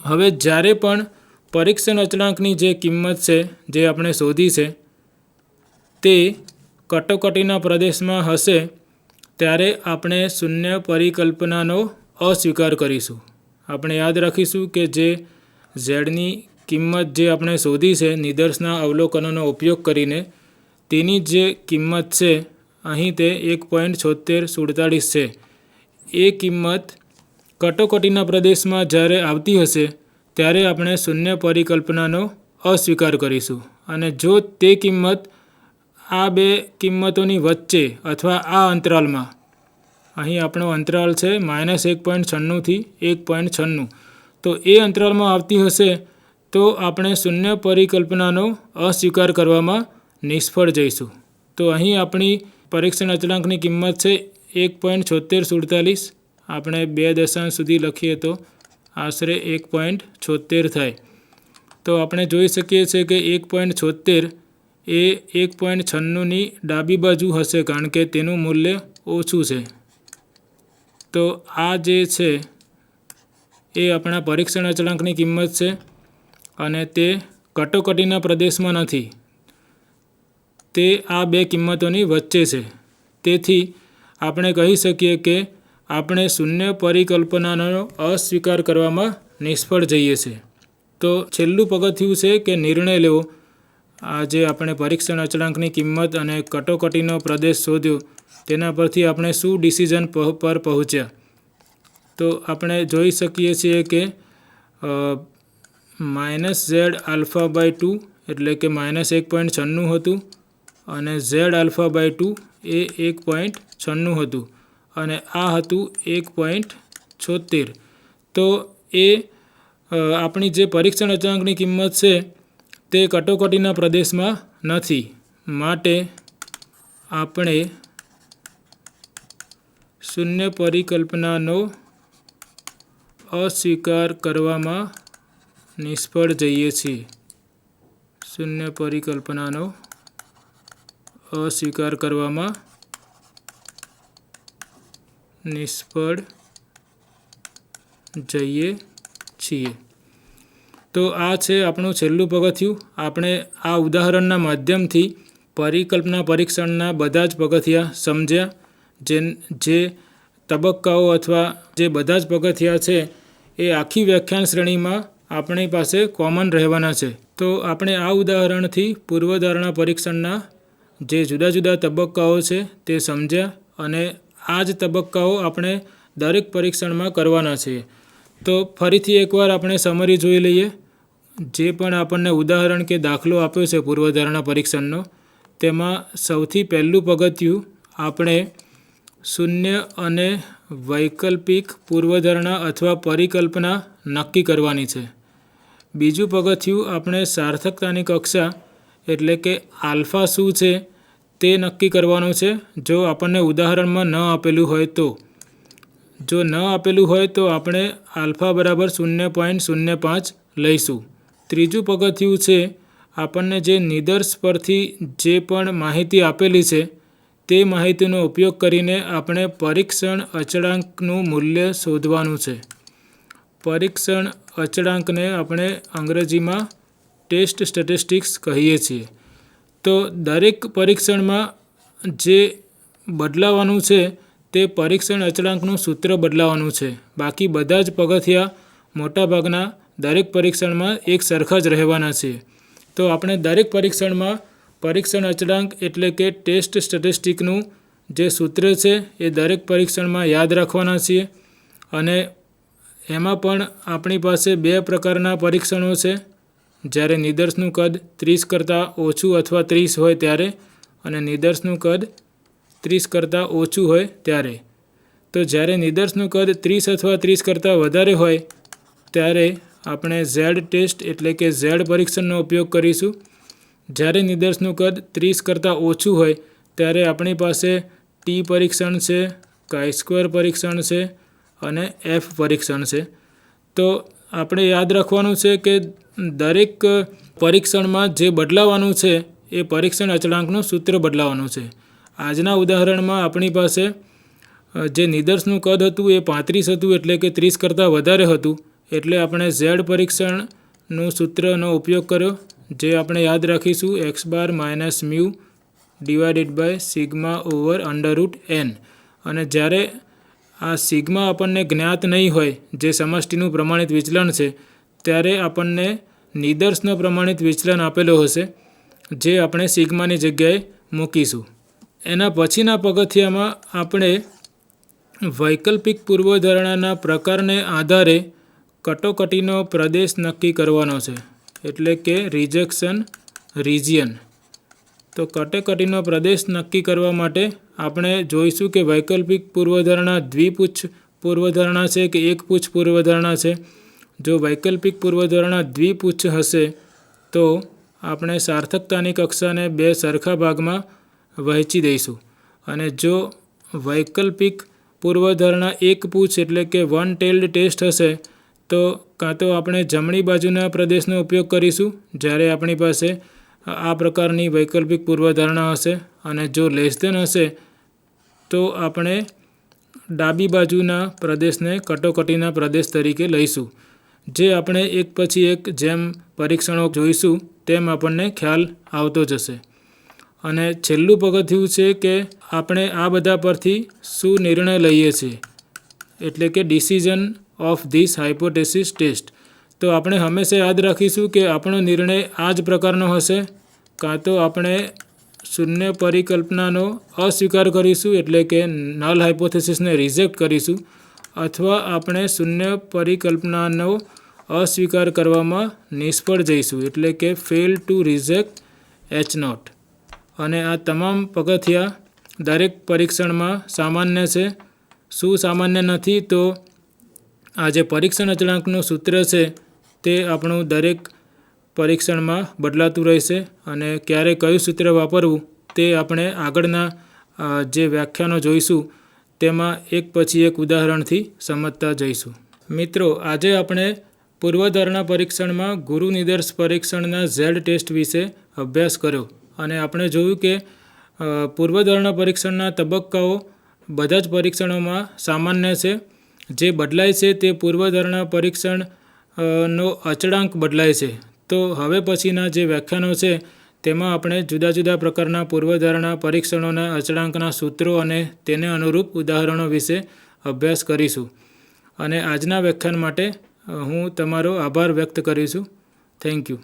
હવે જ્યારે પણ પરીક્ષણ અચળાંકની જે કિંમત છે જે આપણે શોધી છે તે કટોકટીના પ્રદેશમાં હશે ત્યારે આપણે શૂન્ય પરિકલ્પનાનો અસ્વીકાર કરીશું. આપણે યાદ રાખીશું કે જે ઝેડની કિંમત જે આપણે શોધી છે નિદર્શના અવલોકનોનો ઉપયોગ કરીને તેની જે કિંમત છે અહીં તે 1.7647 છે. એ કિંમત કટોકટીના પ્રદેશમાં જ્યારે આવતી હશે ત્યારે આપણે શૂન્ય પરિકલ્પનાનો અસ્વીકાર કરીશું. અને જો તે કિંમત આ બે કિંમતોની વચ્ચે અથવા આ અંતરાલમાં, અહીં આપણો અંતરાલ છે -1.96 થી 1.96, તો એ અંતરાલમાં આવતી હશે તો આપણે શૂન્ય પરિકલ્પનાનો અસ્વીકાર કરવામાં નિષ્ફળ જઈશું. તો અહીં આપણી પરીક્ષણ અચળાંકની કિંમત છે 1.7647. આપણે 2 દશાંશ સુધી લખીએ તો આશરે 1.76 થાય. તો આપણે જોઈ શકીએ છીએ કે 1.76 એ 1.96ની ડાબી બાજુ હશે કારણ કે તેનું મૂલ્ય ઓછું છે. તો આ જે છે એ આપણા પરીક્ષણ અચળાંકની કિંમત છે અને તે કટોકટીના પ્રદેશમાં નથી, તે આ બે કિંમતોની વચ્ચે છે. તેથી આપણે કહી શકીએ કે આપણે શૂન્ય પરિકલ્પનાનો અસ્વીકાર કરવામાં નિષ્ફળ જઈએ છીએ. તો છેલ્લું પગથિયું છે કે નિર્ણય લેવો. આ જે આપણે પરીક્ષણ અચળાંકની કિંમત અને કટોકટીનો પ્રદેશ શોધ્યો તેના પરથી આપણે શું ડિસિઝન પર પહોંચ્યા. તો આપણે જોઈ શકીએ છીએ કે -Z∝/2 એટલે કે -1.96 હતું અને Z∝/2 એ 1.96 હતું અને આ હતું 1.76. તો એ આપણી જે પરીક્ષણ અચળાંકની કિંમત છે તે કટોકટીના પ્રદેશમાં નથી, માટે આપણે શૂન્ય પરિકલ્પનાનો અસ્વીકાર કરવામાં નિષ્ફળ જઈએ છીએ. શૂન્ય પરિકલ્પનાનો અસ્વીકાર કરવામાં નિષ્ફળ જઈએ છીએ. તો આ છે આપણું છેલ્લું પગથિયું. આપણે આ ઉદાહરણના માધ્યમથી પરિકલ્પના પરીક્ષણના બધા જ પગથિયા સમજ્યા. જે તબક્કાઓ અથવા જે બધા જ પગથિયા છે એ આખી વ્યાખ્યાન શ્રેણીમાં આપણી પાસે કોમન રહેવાના છે. તો આપણે આ ઉદાહરણથી પૂર્વધારણા પરીક્ષણના જે જુદા જુદા તબક્કાઓ છે તે સમજ્યા અને આ જ તબક્કાઓ આપણે દરેક પરીક્ષણમાં કરવાના છીએ. તો ફરીથી એકવાર આપણે સમરી જોઈ લઈએ. જે પણ આપણને ઉદાહરણ કે દાખલો આપ્યો છે પૂર્વધારણા પરીક્ષણનો, તેમાં સૌથી પહેલું પગથિયું આપણે શૂન્ય અને વૈકલ્પિક પૂર્વધારણા અથવા પરિકલ્પના નક્કી કરવાની છે. બીજું પગથિયું આપણે સાર્થકતાની કક્ષા એટલે કે આલ્ફા શું છે તે નક્કી કરવાનું છે, જો આપણને ઉદાહરણમાં ન આપેલું હોય તો. જો ન આપેલું હોય તો આપણે આલ્ફા બરાબર 0.05 લઈશું. ત્રીજું પગથિયું છે આપણને જે નિદર્શ પરથી જે પણ માહિતી આપેલી છે તે માહિતીનો ઉપયોગ કરીને આપણે પરીક્ષણ અચળાંકનું મૂલ્ય શોધવાનું છે. પરીક્ષણ અચળાંકને આપણે અંગ્રેજીમાં ટેસ્ટ સ્ટેટિસ્ટિક્સ કહીએ છીએ. તો દરેક પરીક્ષણમાં જે બદલાવાનું છે તે પરીક્ષણ અચળાંકનું સૂત્ર બદલાવાનું છે. બાકી બધા જ પગથિયા મોટાભાગના દરેક પરીક્ષણમાં એક સરખા જ રહેવાના છે. તો આપણે દરેક પરીક્ષણમાં પરીક્ષણ અચળાંક એટલે કે ટેસ્ટ સ્ટેટિસ્ટિકનું જે સૂત્ર છે એ દરેક પરીક્ષણમાં યાદ રાખવાના છીએ. અને એમાં પણ આપણી પાસે બે પ્રકારના પરીક્ષણો છે. જ્યારે નિદર્શનું કદ 30 કરતાં ઓછું અથવા 30 હોય ત્યારે અને નિદર્શનું કદ 30 કરતાં ઓછું હોય ત્યારે. તો જ્યારે નિદર્શનું કદ 30 અથવા 30 કરતાં વધારે હોય ત્યારે આપણે ઝેડ ટેસ્ટ એટલે કે ઝેડ પરીક્ષણનો ઉપયોગ કરીશું. જ્યારે નિદર્શનું કદ 30 કરતાં ઓછું હોય ત્યારે આપણી પાસે ટી પરીક્ષણ છે, કાઈ-સ્ક્વેર પરીક્ષણ છે અને એફ પરીક્ષણ છે. તો આપણે યાદ રાખવાનું છે કે દરેક પરીક્ષણમાં જે બદલાવાનું છે એ પરીક્ષણ અચળાંકનું સૂત્ર બદલાવાનું છે. આજના ઉદાહરણમાં આપણી પાસે જે નિદર્શનું કદ હતું એ 35 હતું એટલે કે 30 કરતાં વધારે હતું. એટલે આપણે ઝેડ પરીક્ષણનું સૂત્રનો ઉપયોગ કર્યો, જે આપણે યાદ રાખીશું x bar minus mu divided by sigma over √n. અને જ્યારે આ સિગ્મા આપણને જ્ઞાત નહીં હોય, જે સમષ્ટિનું પ્રમાણિત વિચલન છે, ત્યારે આપણને નિદર્શનો પ્રમાણિત વિચલન આપેલો હશે, જે આપણે સિગ્માની જગ્યાએ મૂકીશું. એના પછીના પગથિયામાં આપણે વૈકલ્પિક પૂર્વધારણાના પ્રકારને આધારે કટોકટીનો પ્રદેશ નક્કી કરવાનો છે, એટલે કે રિજેક્શન રિજિયન. તો કટોકટીનો પ્રદેશ નક્કી કરવા માટે આપણે જોઈશું કે વૈકલ્પિક પૂર્વધારણા દ્વિપુચ્છ પૂર્વધારણા છે કે એકપુચ્છ પૂર્વધારણા છે. જો વૈકલ્પિક પૂર્વધારણા દ્વિપુચ્છ હશે તો આપણે સાર્થકતાની કક્ષાને બે સરખા ભાગમાં વહેંચી દઈશું. અને જો વૈકલ્પિક પૂર્વધારણા એકપુચ્છ એટલે કે વન ટેલ્ડ ટેસ્ટ હશે તો કાં તો આપણે જમણી બાજુના પ્રદેશનો ઉપયોગ કરીશું જ્યારે આપણી પાસે આ પ્રકારની વૈકલ્પિક પૂર્વધારણા હશે, અને જો લેસ ધેન હશે તો આપણે ડાબી બાજુના પ્રદેશને કટોકટીના પ્રદેશ તરીકે લઈશું. જે આપણે એક પછી એક જેમ પરીક્ષણો જોઈશું તેમ આપણને ખ્યાલ આવતો જશે. અને છેલ્લું પગથિયું છે કે આપણે આ બધા પરથી શું નિર્ણય લઈએ છીએ, એટલે કે decision of this hypothesis test. તો આપણે હંમેશા યાદ રાખીશું કે આપણો નિર્ણય આ જ પ્રકારનો હશે. કાં તો આપણે શૂન્ય પરિકલ્પનાનો અસ્વીકાર કરીશું એટલે કે નલ હાઇપોથેસિસને રિજેક્ટ કરીશું, અથવા આપણે શૂન્ય પરિકલ્પનાનો અસ્વીકાર કરવામાં નિષ્ફળ જઈશું એટલે કે ફેલ ટુ રિજેક્ટ H0. અને આ તમામ પગથિયા દરેક પરીક્ષણમાં સામાન્ય છે. શું સામાન્ય નથી? તો આ જે પરીક્ષણ અચળાંકનું સૂત્ર છે તે આપણું દરેક પરીક્ષણમાં બદલાતું રહેશે. અને ક્યારે કયું સૂત્ર વાપરવું તે આપણે આગળના જે વ્યાખ્યાનો જોઈશું તેમાં એક પછી એક ઉદાહરણથી સમજતા જઈશું. મિત્રો, આજે આપણે પૂર્વધારણા પરીક્ષણમાં ગુરુ નિદર્શ પરીક્ષણના ઝેડ ટેસ્ટ વિશે અભ્યાસ કર્યો અને આપણે જોયું કે પૂર્વધારણા પરીક્ષણના તબક્કાઓ બધા જ પરીક્ષણોમાં સામાન્ય છે. જે બદલાય છે તે પૂર્વધારણા પરીક્ષણ નો અચળાંક બદલાય છે. તો હવે પછીના જે વ્યાખ્યાનો છે તેમાં આપણે જુદા જુદા પ્રકારના પૂર્વધારણા પરીક્ષણોના અચળાંકના સૂત્રો અને તેને અનુરૂપ ઉદાહરણો વિશે અભ્યાસ કરીશું. અને આજના વ્યાખ્યાન માટે હું તમારો આભાર વ્યક્ત કરું છું. Thank you.